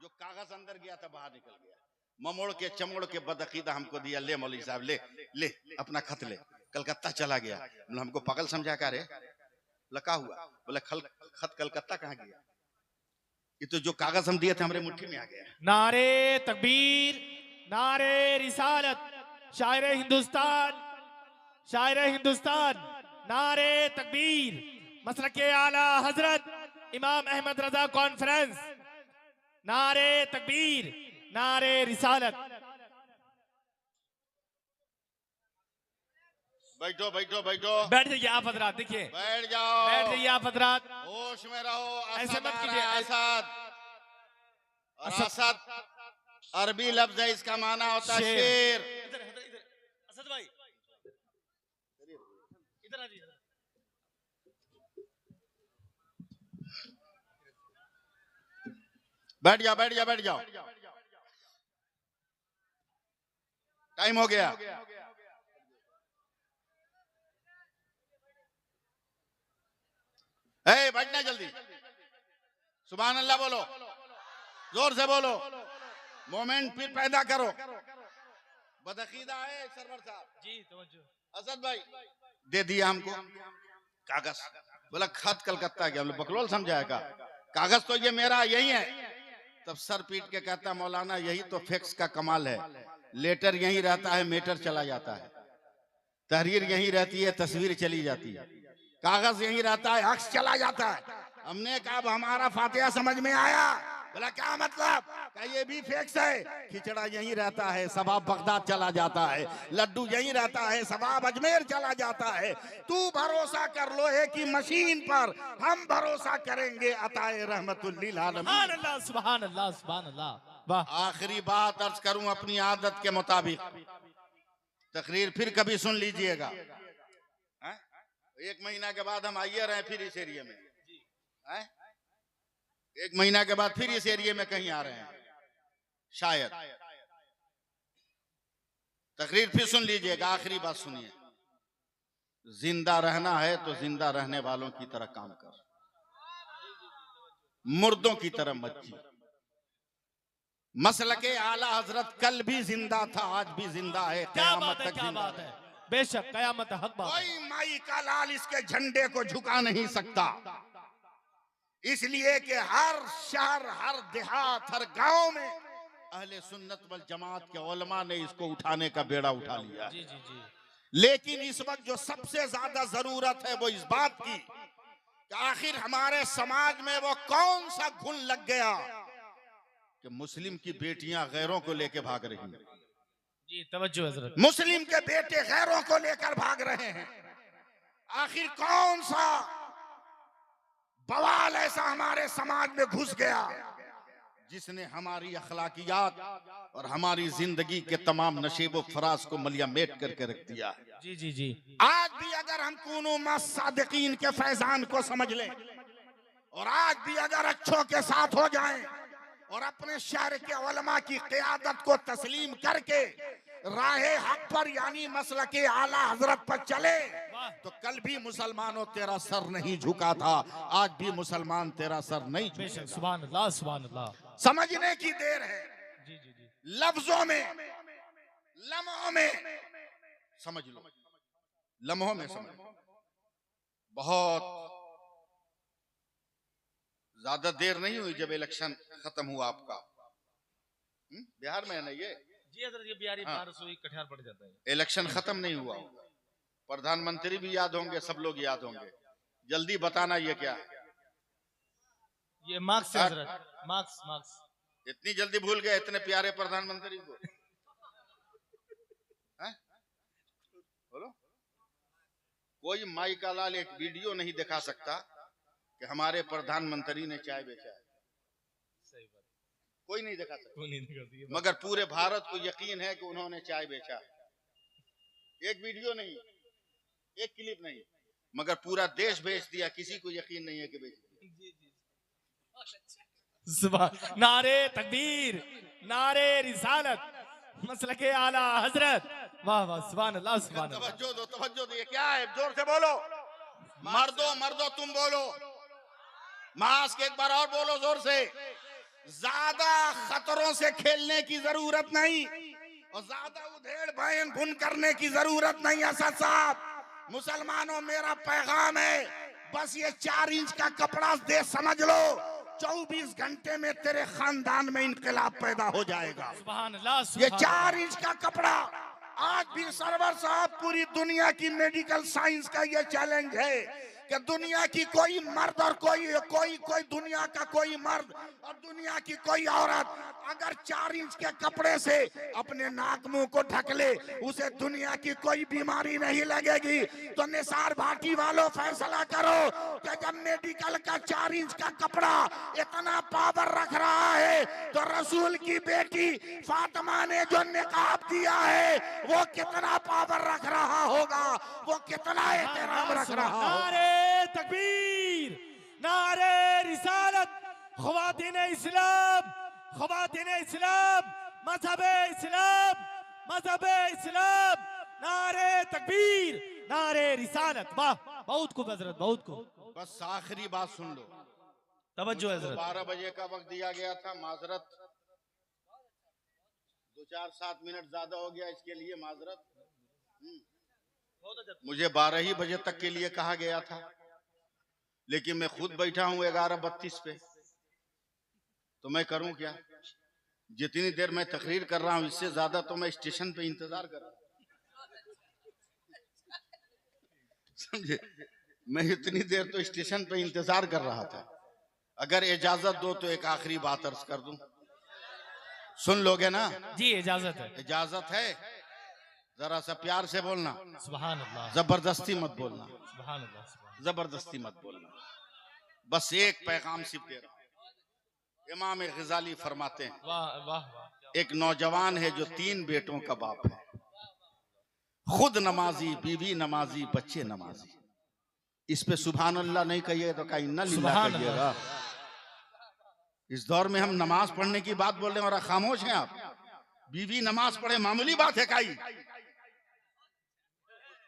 जो कागज अंदर गया था बाहर निकल गया। ममोड़ के चमोड़ के बदअकीदा हमको दिया, ले मौलवी साहब ले ले अपना खत ले, कलकत्ता चला गया। हमको पागल समझा कर लका हुआ। बोले खत कलकत्ता कहाँ गया? ये तो जो कागज हम दिए थे हमारे मुट्ठी में आ गया। नारे तकबीर, नारे रिसालत, शायर हिंदुस्तान, शायर हिंदुस्तान, नारे तकबीर, मसलके आला हजरत इमाम अहमद रजा कॉन्फ्रेंस, नारे तकबीर, नारे रिसालत। बैठो बैठो बैठो, बैठ जाइए आप हजरात, देखिए बैठ जाओ, बैठ जाइए आप हजरात, होश में रहो। ऐसे मत कीजिए। असद, और असद अरबी लफ्ज है, इसका माना होता है शेर। इधर इधर इधर असद भाई इधर आ जाइए। बैठ जाओ बैठ जाओ बैठ जाओ, टाइम हो गया। ए बैठना जल्दी, सुभान अल्लाह बोलो, जोर से बोलो, मोमेंट फिर पैदा करो। बदअकीदा है सरवर साहब जी, तवज्जो। असद भाई दे दिया हमको कागज, बोला खत कलकत्ता गया। बकलोल समझाएगा, कागज तो ये मेरा यही है। तब सर पीट के कहता मौलाना यही तो फैक्स का कमाल है, लेटर यही रहता है, मेटर चला जाता है, तहरीर यही रहती है, तस्वीर चली जाती है, कागज यही रहता है, अक्स चला जाता है। हमने कहा अब हमारा फातिहा समझ में आया। बोला क्या मतलब? कहा ये भी फैक्स है, खिचड़ा यही रहता है, सवाब बगदाद चला जाता है, लड्डू यही रहता है, सवाब अजमेर चला जाता है। तू भरोसा कर लोहे की मशीन पर, हम भरोसा करेंगे अताए रहमतुल लिल आलमीन। सुभान अल्लाह, सुभान अल्लाह, सुभान अल्लाह। वाह। आखिरी बात अर्ज करूं अपनी आदत के मुताबिक, तकरीर फिर कभी सुन लीजिएगा। 1 महीना के बाद हम आइए रहे फिर इस एरिया में, 1 महीना के बाद फिर इस एरिया में कहीं आ रहे हैं शायद। तकरीर फिर सुन लीजिएगा, आखिरी बात सुनिए। जिंदा रहना है तो जिंदा रहने वालों की तरह काम कर, मुर्दों की तरह मत जी। मसलके आला हजरत कल भी जिंदा था, आज भी जिंदा है, क्या क़यामत बात है, तक क्या जिंदा बात है। है, बेशक कयामत हक बात है। कोई माई का लाल इसके झंडे को झुका नहीं सकता, इसलिए कि हर शहर, हर देहात, हर गांव में अहले सुन्नत वल जमात के उलमा ने इसको उठाने का बेड़ा उठा लिया है। जी जी जी। लेकिन इस वक्त जो सबसे ज्यादा जरूरत है वो इस बात की कि आखिर हमारे समाज में वो कौन सा घुन लग गया कि मुस्लिम की बेटियां गैरों को लेके भाग रही हैं। जी तवज्जो हजरत। मुस्लिम के बेटे गैरों को लेकर भाग रहे हैं। आखिर कौन सा बवाल ऐसा हमारे समाज में घुस गया जिसने हमारी अखलाकियात और हमारी जिंदगी के तमाम नशीब फराज को मलिया मेट करके रख दिया है। जी जी जी। आज भी अगर हम कूनू सादिकीन के फैजान को समझ लें और आज भी अगर अच्छों के साथ हो जाएं और अपने शहर के उलमा की क़यादत को तस्लीम करके राहे हक पर यानी मसलके आला हजरत पर चले तो कल भी मुसलमानों तेरा सर नहीं झुका था, आज भी मुसलमान तेरा सर नहीं बेशक, झुकेगा। सुभान अल्लाह, सुभान अल्लाह। समझने की देर है, जी जी जी। लफ्जों में, लम्हों में समझ लो, लम्हों में समझ लो। बहुत ज्यादा देर नहीं हुई जब इलेक्शन खत्म हुआ आपका। बिहार में है ना ये? जी हजरत, ये बिहारी हाँ। 1200 कटिहार पड़ जाता है। इलेक्शन खत्म नहीं हुआ, प्रधानमंत्री भी याद होंगे, सब लोग याद होंगे। जल्दी बताना ये क्या है? ये मार्क्स है हजरत, मार्क्स मार्क्स। इतनी जल्दी भूल गए इतने प्यारे प्रधानमंत्री को? हैं? बोलो, कोई माई का लाल एक वीडियो नहीं दिखा सकता कि हमारे प्रधानमंत्री ने चाय बेचा है। सही बात, कोई नहीं दिखा सकता, कोई नहीं दिखाती है। मगर पूरे भारत को यकीन है कि उन्होंने चाय बेचा है। एक वीडियो नहीं, एक क्लिप नहीं, मगर पूरा देश बेच दिया, किसी को यकीन नहीं है कि बेच दिया। जी जी। सुभान नारे तकबीर, नारे रिसालत, मसलके आला हजरत। वाह वाह, सुभान अल्लाह, सुभान अल्लाह। तवज्जो दो, ये क्या है? जोर से बोलो, मर्दो तुम बोलो, मास्क एक बार और बोलो जोर से। ज्यादा खतरों से खेलने की जरूरत नहीं और ज्यादा उधेड़ बयान बुन करने की जरूरत नहीं। असद साहब, मुसलमानों, मेरा पैगाम है, बस ये 4 इंच का कपड़ा दे समझ लो, 24 घंटे में तेरे खानदान में इनकलाब पैदा हो जाएगा। सुभान अल्लाह, ये सुभान 4 इंच का कपड़ा, आज भी सरवर साहब, पूरी दुनिया की मेडिकल साइंस का ये चैलेंज है कि दुनिया की कोई मर्द और कोई दुनिया का कोई मर्द और दुनिया की कोई औरत अगर 4 इंच के कपड़े से अपने नाक मुंह को ढक ले, उसे दुनिया की कोई बीमारी नहीं लगेगी। तो निसार भाटी वालों, फैसला करो कि जब मेडिकल का 4 इंच का कपड़ा इतना पावर रख रहा है तो रसूल की बेटी फातिमा ने जो निकाब दिया है वो कितना पावर रख रहा होगा, वो कितना एहतराम रख रहा होगा। नारे तकबीर, नारे रिसालत, ख्वातीन इस्लाम, ख्वातीन इस्लाम, मजहबे इस्लाम, मजहबे इस्लाम, नारे तकबीर, नारे रिसालत। वाह, बहुत खूब हजरत, बहुत खूब। बस आखिरी बात सुन लो, तवज्जो हजरत। 12 बजे का वक्त दिया गया था, माजरत 2-4-7 मिनट ज्यादा हो गया, इसके लिए माजरत। मुझे 12 ही बजे तक के लिए कहा गया था, लेकिन मैं खुद बैठा हूं 11:32 पे, तो मैं करूं क्या? जितनी देर मैं तकरीर कर रहा हूं, इससे ज्यादा तो मैं स्टेशन पे इंतजार कर रहा हूं, समझे? मैं इतनी देर तो स्टेशन पे इंतजार कर रहा था। अगर इजाजत दो तो एक आखिरी बात अर्ज कर दूं, सुन लोगे ना? जी इजाजत है। इजाजत है, जरा सा प्यार से बोलना, सुभान अल्लाह, जबरदस्ती मत बोलना, सुभान अल्लाह, सुभान जबरदस्ती मत बोलना। बस एक पैगाम सिर्फ दे रहा हूं। इमाम गजाली फरमाते हैं, वाह वाह वाह, एक नौजवान है जो 3 बेटों का बाप है, खुद नमाजी, बीवी नमाजी, बच्चे नमाजी। इस पे सुभान अल्लाह नहीं कहिए तो का इन्ना लिल्लाह सुभान कहिएगा। इस दौर में हम नमाज पढ़ने की बात बोल रहे हैं और खामोश हैं आप। बीवी नमाज पढ़े मामूली बात है, काई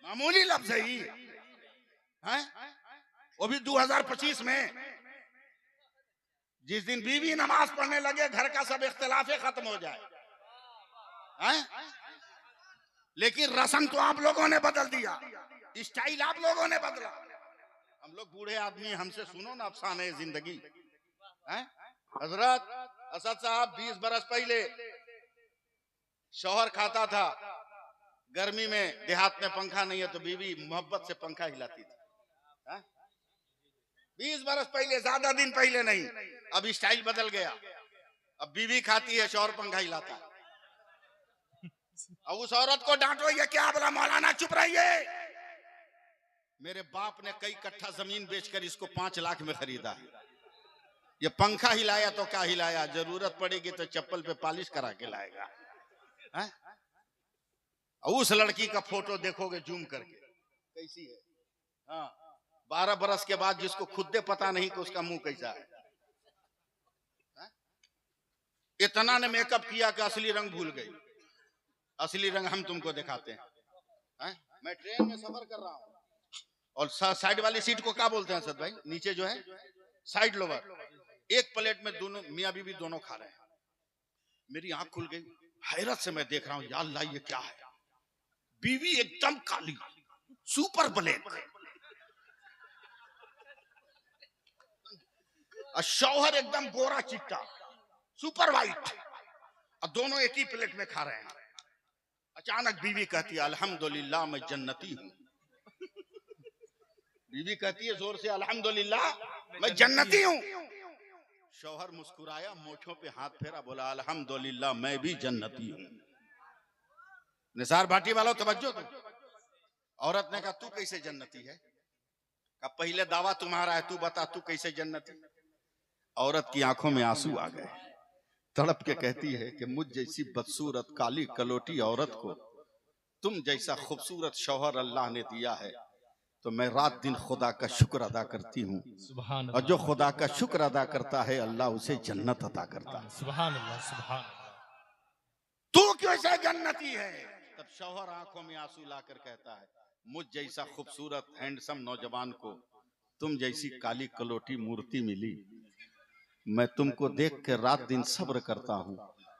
मामूली लफ्ज है ही हैं? वो भी 2025 में। जिस दिन बीवी नमाज पढ़ने लगे, घर का सब इख्तिलाफे खत्म हो जाए हैं? लेकिन रस्म तो आप लोगों ने बदल दिया, स्टाइल आप लोगों ने बदला। हम लोग बूढ़े आदमी, हमसे सुनो ना अफसाने जिंदगी हैं? हजरत असद साहब 20 बरस पहले शौहर खाता था, गर्मी में देहात में पंखा नहीं है तो बीवी मोहब्बत से पंखा हिलाती थी। 20 बरस पहले, ज्यादा दिन पहले नहीं। अब स्टाइल बदल गया, अब बीवी खाती है, शौहर पंखा हिलाता है। अब उस औरत को डांटो, ये क्या बोला मौलाना, चुप रहिए। मेरे बाप ने कई कट्ठा जमीन बेचकर इसको 5 लाख में खरीदा है। ये पंखा हिलाया तो क्या हिलाया, जरूरत पड़ेगी तो चप्पल पे पॉलिश करा के लाएगा। उस लड़की का फोटो देखोगे जूम करके, कैसी है? हाँ, 12 बरस के बाद जिसको खुद दे पता नहीं कि उसका मुंह कैसा है। इतना ने मेकअप किया कि असली रंग भूल गई। असली रंग हम तुमको दिखाते हैं। मैं ट्रेन में सफर कर रहा हूं और साइड वाली सीट को क्या बोलते हैं सद भाई? नीचे जो है साइड लोवर। एक प्लेट में दोनों मियां बीवी दोनों खा रहे हैं। मेरी आंख खुल गई, हैरत से मैं देख रहा हूं, या अल्लाह ये क्या है? बीवी एकदम काली, सुपर ब्लैक, और शौहर एकदम गोरा चिट्टा, सुपर वाइट, और दोनों एक ही प्लेट में खा रहे हैं। अचानक बीवी कहती है, अल्हम्दुलिल्लाह मैं जन्नती हूं। बीवी कहती है जोर से, अल्हम्दुलिल्लाह मैं जन्नती हूं। शौहर मुस्कुराया, मोछों पे हाथ फेरा, बोला अल्हम्दुलिल्लाह मैं भी जन्नती हूं। निसार भाटी वालों तवज्जो दो। औरत ने कहा, तू कैसे जन्नती है? कहा, पहले दावा तुम्हारा है, तू बता तू कैसे जन्नती? औरत की आंखों में आंसू आ गए, तड़प के कहती है कि मुझ जैसी बदसूरत काली कलोटी औरत को तुम जैसा खूबसूरत शौहर अल्लाह ने दिया है, तो मैं रात दिन खुदा का शुक्र अदा करती हूँ। सुभान और जो खुदा का शुक्र अदा करता है अल्लाह उसे जन्नत अता करता है। सुभान अल्लाह सुभान अल्लाह। तू कैसे जन्नती है? तब शौहर आंखों में आंसू लाकर कहता है, मुझ जैसा खूबसूरत हैंडसम नौजवान को तुम जैसी काली कलोटी मूर्ति मिली। मैं तुमको देख के रात दिन सब्र करता हूँ,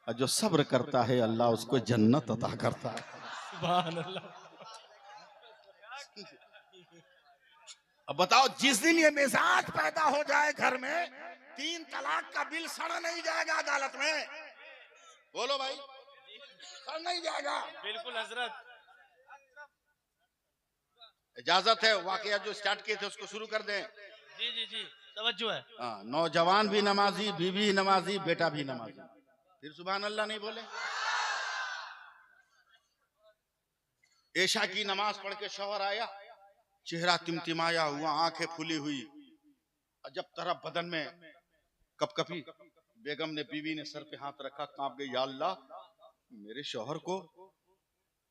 और जो सब्र करता है अल्लाह उसको जन्नत अता करता है। सुभान अल्लाह। अब बताओ, जिस दिन ये मिजाज पैदा हो जाए घर में, 3 तलाक का बिल सड़ नहीं जाएगा अदालत में। बोलो भाई, सड़ नहीं जाएगा। बिल्कुल हजरत। इजाजत है, वाकया जो स्टार्ट किए थे उसको शुरू कर दें। जी जी जी, तवज्जो है। हाँ, नौजवान भी नमाजी, बीवी नमाजी, बेटा भी नमाजी। फिर सुभान अल्लाह नहीं बोले? ऐशा की नमाज पढ़ के शौहर आया, चेहरा तिमतिमाया हुआ, आंखें फूली हुई, अजब तरह बदन में कपकपी। बेगम ने, बीवी ने सर पे हाथ रखा, कांप गई, या अल्लाह मेरे शौहर को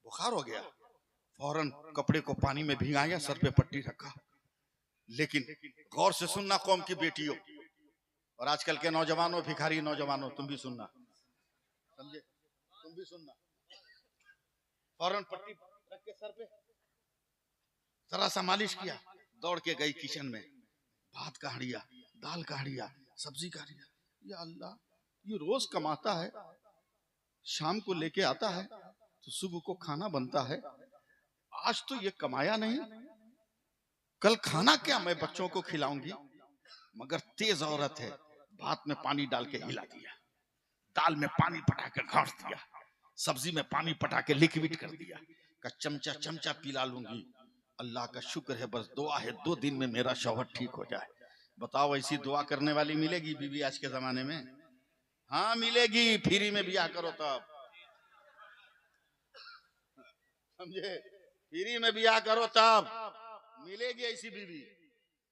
बुखार हो गया। फौरन कपड़े को पानी में भिगाया, सर पे पट्टी रखा। लेकिन गौर से सुनना कौम की बेटियों और आजकल के नौजवानों, भिखारी नौजवानों, तुम भी सुनना, समझे? तुम भी सुनना। फौरन पट्टी रख के सर पे जरा सा मालिश किया, दौड़ के गई किचन में, भात का हड़िया, दाल का हड़िया, सब्जी का हड़िया। या अल्लाह, ये रोज कमाता है, शाम को लेके आता है तो सुबह को खाना बनता है, आज तो ये कमाया नहीं, कल खाना क्या मैं बच्चों को खिलाऊंगी। मगर तेज औरत है, भात में पानी डाल के हिला दिया, दाल में पानी पटा के घाट दिया, सब्जी में पानी पटा के लिक्विड कर दिया, का चमचा चमचा पिला लूंगी। अल्लाह का शुक्र है, बस दुआ है 2 दिन में मेरा शौहर ठीक हो जाए। बताओ, ऐसी दुआ करने वाली मिलेगी बीवी आज के जमाने में? हाँ मिलेगी, फ्री में ब्याह करो तब, समझे? फ्री में ब्याह करो तब मिलेगी ऐसी बीवी,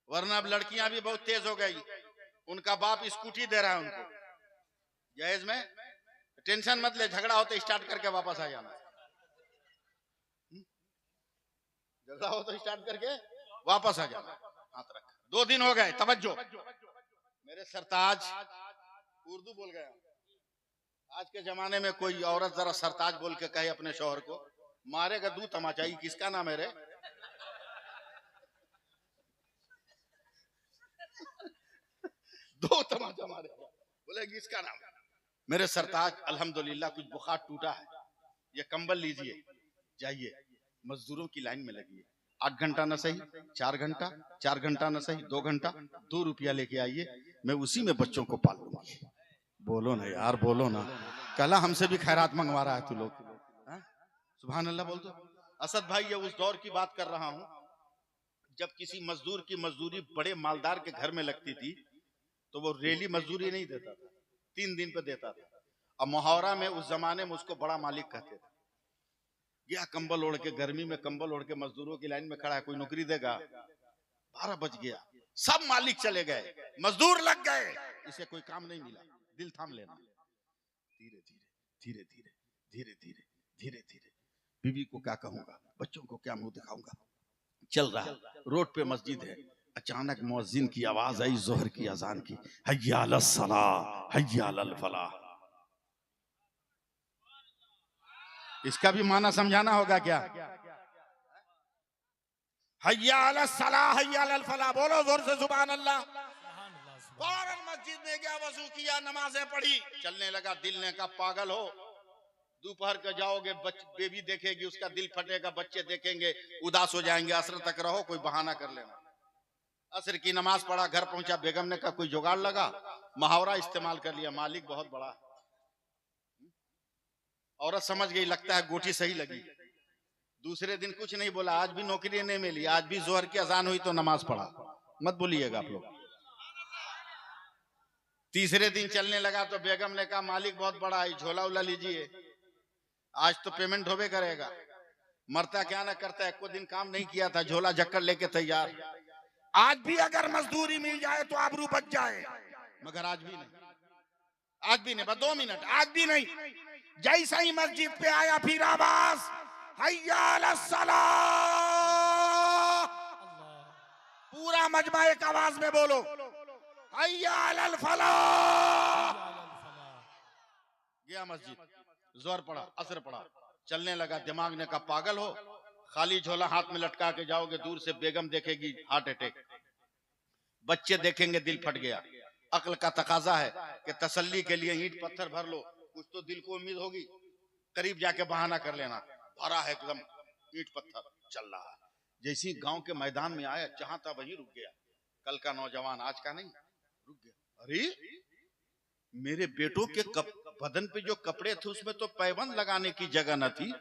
वरना अब लड़कियां भी बहुत तेज हो गई। उनका बाप स्कूटी दे रहा है उनको, जहेज में टेंशन मत ले, झगड़ा होते स्टार्ट करके वापस आ जाना, झगड़ा हो तो स्टार्ट करके वापस आ जाना। हाथ रख, 2 दिन हो गए, तवज्जो मेरे सरताज, उर्दू बोल गया। आज के जमाने में कोई औरत जरा सरताज बोल के कहे अपने शौहर को, मारेगा 2 तमाचा। किसका नाम है रे? 2 तमाचा मारेगा, बोलेगी इसका नाम। मेरे सरताज, अल्हम्दुलिल्लाह कुछ बुखार टूटा है, ये कंबल लीजिए, जाइए मजदूरों की लाइन में लगिए, 8 घंटा न सही 4 घंटा, 4 घंटा न सही 2 घंटा, 2 रुपया लेके आइए, मैं उसी में बच्चों को पाल लूंगी। बोलो ना यार, बोलो ना, कला हमसे भी खैरात मंगवा रहा है तू लोग। सुभान अल्लाह बोल दो। असद भाई, ये उस दौर की बात कर रहा हूं जब किसी मजदूर की मजदूरी बड़े मालदार के घर में लगती थी तो वो रेली मजदूरी नहीं देता था, 3 दिन पे देता था। अब मुहावरा में उस जमाने में उसको बड़ा मालिक कहते थे। गया कंबल ओढ़ के, गर्मी में कंबल ओढ़ के मजदूरों की लाइन में खड़ा है, कोई नौकरी देगा? 12 बज गया, सब मालिक चले गए, मजदूर लग गए, इसे कोई काम नहीं मिला। दिल थाम लेना, धीरे धीरे धीरे धीरे धीरे धीरे धीरे धीरे, बीवी को क्या कहूंगा, बच्चों को क्या मुंह दिखाऊंगा। चल रहा, रोड पे मस्जिद है, अचानक मुअज्जिन की आवाज आई, जोहर की अजान की, हय्या अलस सलाह हय्या अलल फलाह। इसका भी माना समझाना होगा क्या? हय्या अलस सलाह हय्या अलल फलाह, बोलो जोर से सुभान अल्लाह। फौरन मस्जिद में गया, वजू किया, नमाजें पढ़ी, चलने लगा। दिल ने कहा पागल हो, दोपहर का जाओगे, बेबी देखेगी, उसका दिल फटेगा, बच्चे देखेंगे, उदास हो जाएंगे, असर तक रहो, कोई बहाना कर लेना। असर की नमाज पढ़ा, घर पहुंचा, बेगम ने कहा कोई जुगाड़ लगा, मुहावरा इस्तेमाल कर लिया, मालिक बहुत बड़ा। औरत समझ गई, लगता है गोटी सही लगी। दूसरे दिन कुछ नहीं बोला, आज भी नौकरी नहीं मिली, आज भी जोहर की अजान हुई तो नमाज पढ़ा, मत बोलिएगा आप लोग। तीसरे दिन चलने लगा तो बेगम ने कहा मालिक बहुत बड़ा है, झोला उला लीजिए, आज तो पेमेंट होवे करेगा। मरता क्या ना करता है, को दिन काम नहीं किया था, झोला झक्कर लेके तैयार। आज भी अगर मजदूरी मिल जाए तो आबरू बच जाए, मगर आज भी नहीं, आज भी नहीं, बस 2 मिनट, आज भी नहीं। जैसा ही मस्जिद पे आया, फिर आवाज हय्या अलस सलाह पूरा मजमा एक आवाज में बोलो, हैया अलल फलाह। गया मस्जिद, जोर पड़ा, असर पड़ा, चलने लगा। दिमाग ने कहा पागल हो, खाली झोला हाथ में लटका के जाओगे, दूर से बेगम देखेगी हार्ट अटैक, बच्चे देखेंगे दिल फट गया। अक्ल का तकाजा है कि तसल्ली के लिए ईंट पत्थर भर लो, कुछ तो दिल को उम्मीद होगी, करीब जाके बहाना कर लेना, भरा है एकदम ईंट पत्थर, चल रहा है। जैसी गांव के मैदान में आया, जहां था वहीं रुक गया। कल का नौजवान आज का नहीं, रुक गया। अरे मेरे बेटों के बदन पे जो कपड़े थे उसमें तो पैबंद लगाने की जगह न थी,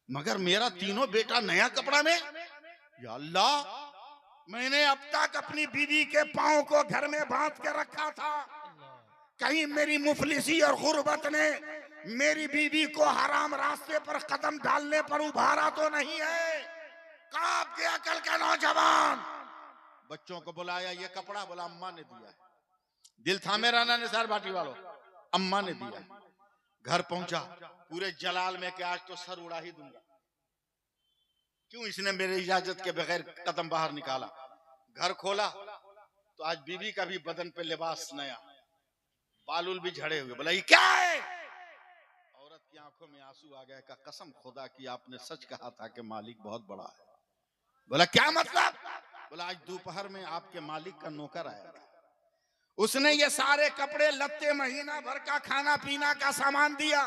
मगर मेरा तीनों बेटा नया कपड़ा में। या अल्लाह, मैंने अब तक अपनी बीवी के पांव को घर में बांध के रखा था, कहीं मेरी मुफलिसी और गुर्बत ने मेरी बीवी को हराम रास्ते पर कदम डालने पर उभारा तो नहीं है। कांप गया कल का नौजवान। बच्चों को बुलाया, ये कपड़ा, बोला अम्मा ने दिया। दिल थामे रहना निसार भाटी वालों, अम्मा ने दिया। घर पहुंचा पूरे जलाल में कि आज तो सर उड़ा ही दूंगा, क्यों इसने मेरे इजाजत के बगैर कदम बाहर निकाला। घर खोला तो आज बीवी का भी बदन पे लिबास नया, बालूल भी झड़े हुए। बोला ये क्या है? औरत की आंखों में आंसू आ गए। का कसम खुदा की आपने सच कहा था कि मालिक बहुत बड़ा है। बोला क्या मतलब? बोला आज दोपहर में आपके मालिक का नौकर आया था, उसने ये सारे कपड़े लत्ते महीना भर का खाना पीना का सामान दिया।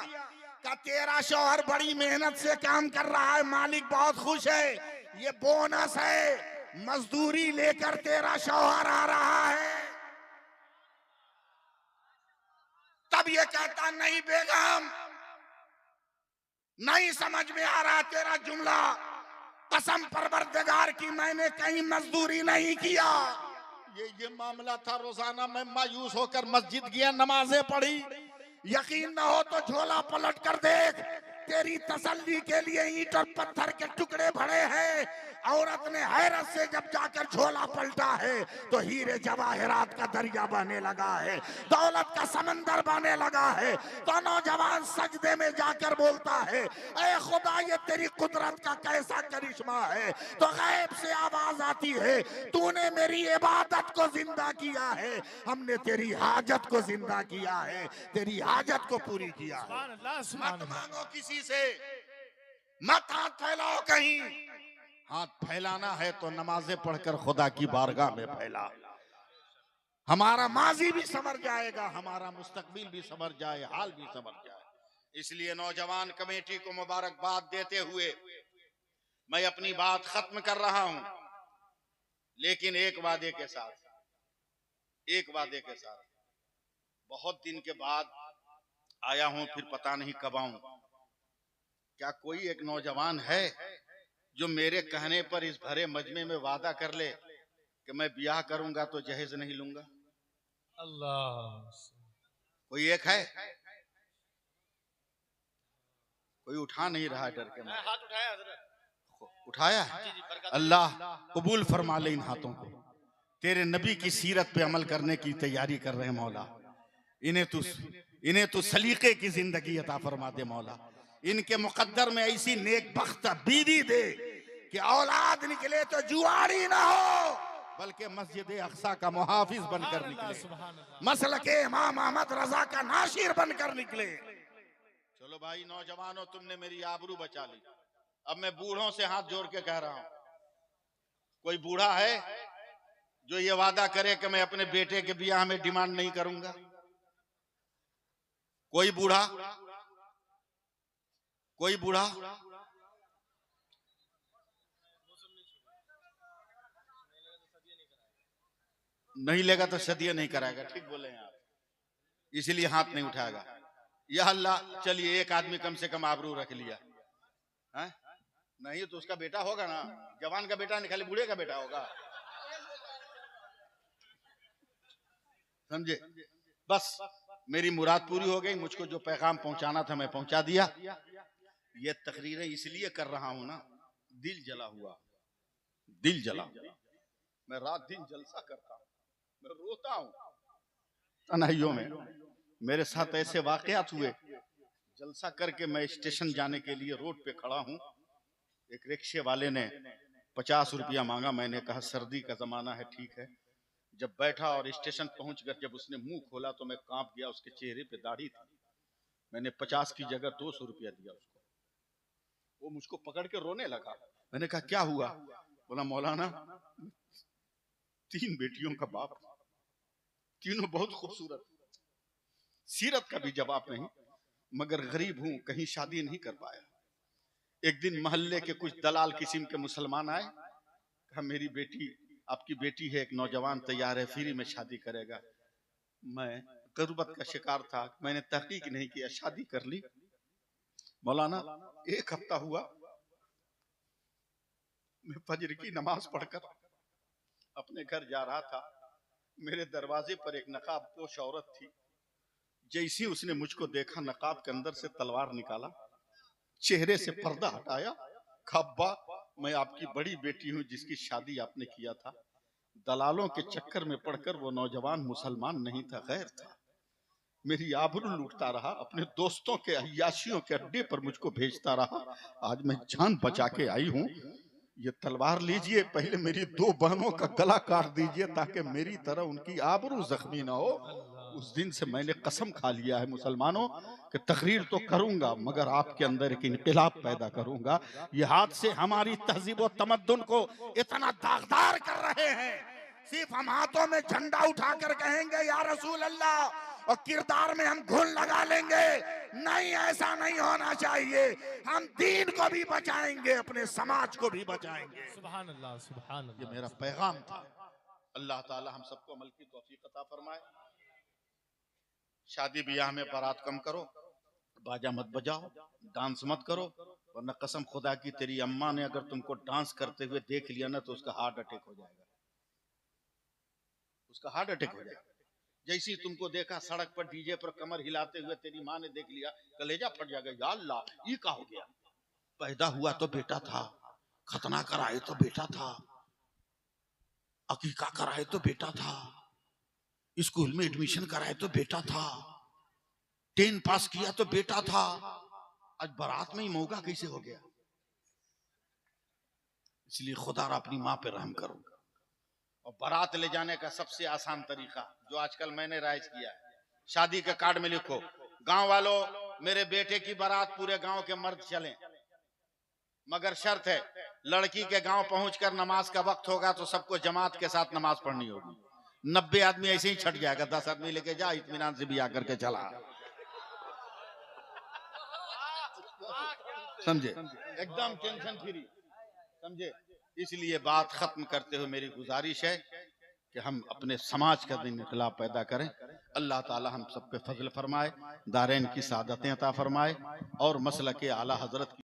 का तेरा शौहर बड़ी मेहनत से काम कर रहा है, मालिक बहुत खुश है, ये बोनस है, मजदूरी लेकर तेरा शौहर आ रहा है। तब ये कहता नहीं बेगम, नहीं समझ में आ रहा तेरा जुमला, कसम परवरदिगार की मैंने कहीं मजदूरी नहीं किया। ये मामला था। रोजाना मैं मायूस होकर मस्जिद गया, नमाजें पढ़ी, यकीन न हो तो झोला पलट कर देख, तेरी तसल्ली के लिए ईंट और पत्थर के टुकड़े भरे हैं। औरत ने हैरत से जब जाकर झोला पलटा है तो हीरे जवाहरात का दरिया बहने लगा है, दौलत का समंदर बहने लगा है। तो नौजवान सजदे में जाकर बोलता है, ऐ खुदा ये तेरी कुदरत का कैसा करिश्मा है। तो गैब से आवाज आती है, तूने मेरी इबादत को जिंदा किया है, हमने तेरी हाजत को जिंदा किया है, तेरी हाजत को पूरी किया है। मत मांगो किसी से, मत हाथ फैलाओ कहीं। हाथ फैलाना है तो नमाजें पढ़कर खुदा की बारगाह में फैला। हमारा माजी भी संवर जाएगा, हमारा मुस्तकबिल भी संवर जाए, हाल भी संवर जाए। इसलिए नौजवान कमेटी को मुबारकबाद देते हुए मैं अपनी बात खत्म कर रहा हूं, लेकिन एक वादे के साथ। बहुत दिन के बाद आया हूं, फिर पता नहीं कब आऊं। क्या कोई एक नौजवान है जो मेरे कहने पर इस भरे मजमे में वादा कर ले कि मैं ब्याह करूंगा तो जहेज नहीं लूंगा? अल्लाह, कोई एक है? कोई उठा नहीं रहा डर के मारे। हाथ उठाया उठाया? अल्लाह कबूल फरमा ले इन हाथों को, तेरे नबी की सीरत पे अमल करने की तैयारी कर रहे हैं मौला। इन्हें तू सलीके की जिंदगी अता फरमा दे मौला। इनके मुकद्दर में ऐसी नेक बख्त बीवी दे कि औलाद निकले तो जुआरी ना हो, बल्कि मस्जिद अक्सा का मुहाफिज बनकर निकले, मसलके इमाम अहमद रजा का नाशिर बनकर निकले। चलो भाई नौजवानों, तुमने मेरी आबरू बचा ली। अब मैं बूढ़ों से हाथ जोड़ के कह रहा हूं, कोई बूढ़ा है जो ये वादा करे कि मैं अपने बेटे के ब्याह में डिमांड नहीं करूंगा? कोई बूढ़ा नहीं लेगा तो सदिया नहीं कराएगा। ठीक बोले हैं आप, इसलिए हाथ नहीं उठाएगा। या अल्लाह, चलिए एक आदमी कम से कम आबरू रख लिया है? नहीं तो उसका बेटा होगा ना, जवान का बेटा नहीं, खाली बूढ़े का बेटा होगा। समझे? बस मेरी मुराद पूरी हो गई। मुझको जो पैगाम पहुंचाना था मैं पहुंचा दिया। ये तकरीरें इसलिए कर रहा हूं ना, दिल जला हुआ। मैं रात दिन जलसा करता हूं, मैं रोता हूं तन्हाइयों में। मेरे साथ ऐसे वाकयात हुए, जलसा करके मैं स्टेशन जाने के लिए रोड पे खड़ा हूं, एक रिक्शे वाले ने 50 रुपया मांगा। मैंने कहा सर्दी का जमाना है, ठीक है। जब बैठा और स्टेशन पहुंचकर जब उसने मुंह खोला तो मैं कांप गया। उसके चेहरे पे दाढ़ी थी। मैंने 50 की जगह 200 रुपया दिया उसको। वो मुझको पकड़ के रोने लगा। मैंने कहा क्या हुआ? बोला मौलाना 3 बेटियों का बाप, तीनों बहुत खूबसूरत, सीरत का भी जवाब नहीं, मगर गरीब हूं, कहीं शादी नहीं कर पाया। एक दिन मोहल्ले के कुछ दलाल किस्म के मुसलमान आए, कहा मेरी बेटी, आपकी बेटी है, एक नौजवान तैयार है, फ्री में शादी करेगा। मैं गुर्बत का शिकार था, मैंने तहकीक नहीं किया, शादी कर ली। मौलाना 1 हफ्ता हुआ, मैं फजर की नमाज पढ़कर अपने घर जा रहा था। मेरे दरवाजे पर एक नकाबपोश औरत थी। जैसी उसने मुझको देखा, नकाब के अंदर से तलवार निकाला, चेहरे से पर्दा हटाया, कहा अब्बा मैं आपकी बड़ी बेटी हूं जिसकी शादी आपने किया था। दलालों के चक्कर में पड़कर वो नौजवान मुसलमान नहीं था, गैर था। मेरी आबरू लूटता रहा, अपने दोस्तों के अय्याशियों के अड्डे पर मुझको भेजता रहा। आज मैं जान बचा के आई हूं। ये तलवार लीजिए, पहले मेरी 2 बहनों का गला काट दीजिए ताकि मेरी तरह उनकी आबरू जख्मी ना हो। उस दिन से मैंने कसम खा लिया है मुसलमानों कि तकरीर तो करूंगा मगर आपके अंदर एक इनकलाब पैदा करूंगा। ये हाथ से हमारी तहजीब और तमद्दुन को इतना दागदार कर रहे हैं, सिर्फ हम हाथों में झंडा उठाकर कहेंगे या रसूल अल्लाह, और किरदार में हम घुन लगा लेंगे। नहीं, ऐसा नहीं होना चाहिए। हम दीन को भी बचाएंगे, अपने समाज को भी बचाएंगे। सुभान अल्लाह, सुभान ये अल्लाह। मेरा पैगाम था। अल्लाह ताला हम सबको अमल की तौफीक अता फरमाए। शादी ब्याह में बारात कम करो, बाजा मत बजाओ, डांस मत करो, वरना कसम खुदा की तेरी अम्मा ने अगर तुमको डांस करते हुए देख लिया ना तो उसका हार्ट अटैक हो जाएगा, उसका हार्ट अटैक हो जाएगा। जैसे ही तुमको देखा सड़क पर डीजे पर कमर हिलाते हुए तेरी माँ ने देख लिया, कलेजा फट जाएगा, या अल्लाह ये क्या हो गया? पैदा हुआ तो बेटा था, खतना कराए तो बेटा था, अकीका कराए तो बेटा था, स्कूल में एडमिशन कराए तो बेटा था, 10 पास किया तो बेटा था, आज बारात में ही मौका कैसे हो गया? इसलिए खुदा अपनी माँ पे रहम करो। और बारात ले जाने का सबसे आसान तरीका जो आजकल मैंने राइज किया है, शादी के कार्ड में लिखो, गांव वालों मेरे बेटे की बारात पूरे गांव के मर्द चलें, मगर शर्त है लड़की के गांव पहुंचकर नमाज का वक्त होगा तो सबको जमात के साथ नमाज पढ़नी होगी। 90 आदमी ऐसे ही छट जाएगा, 10 आदमी लेके जा, इत्मीनान से भी आकर के चला, समझे, एकदम टेंशन फ्री, समझे। इसलिए बात खत्म करते हुए मेरी गुजारिश है कि हम अपने समाज का दिन इनकलाब पैदा करें। अल्लाह ताला हम सब पे फजल फरमाए, दारैन की सादतें अता फरमाए और मसलक आला हजरत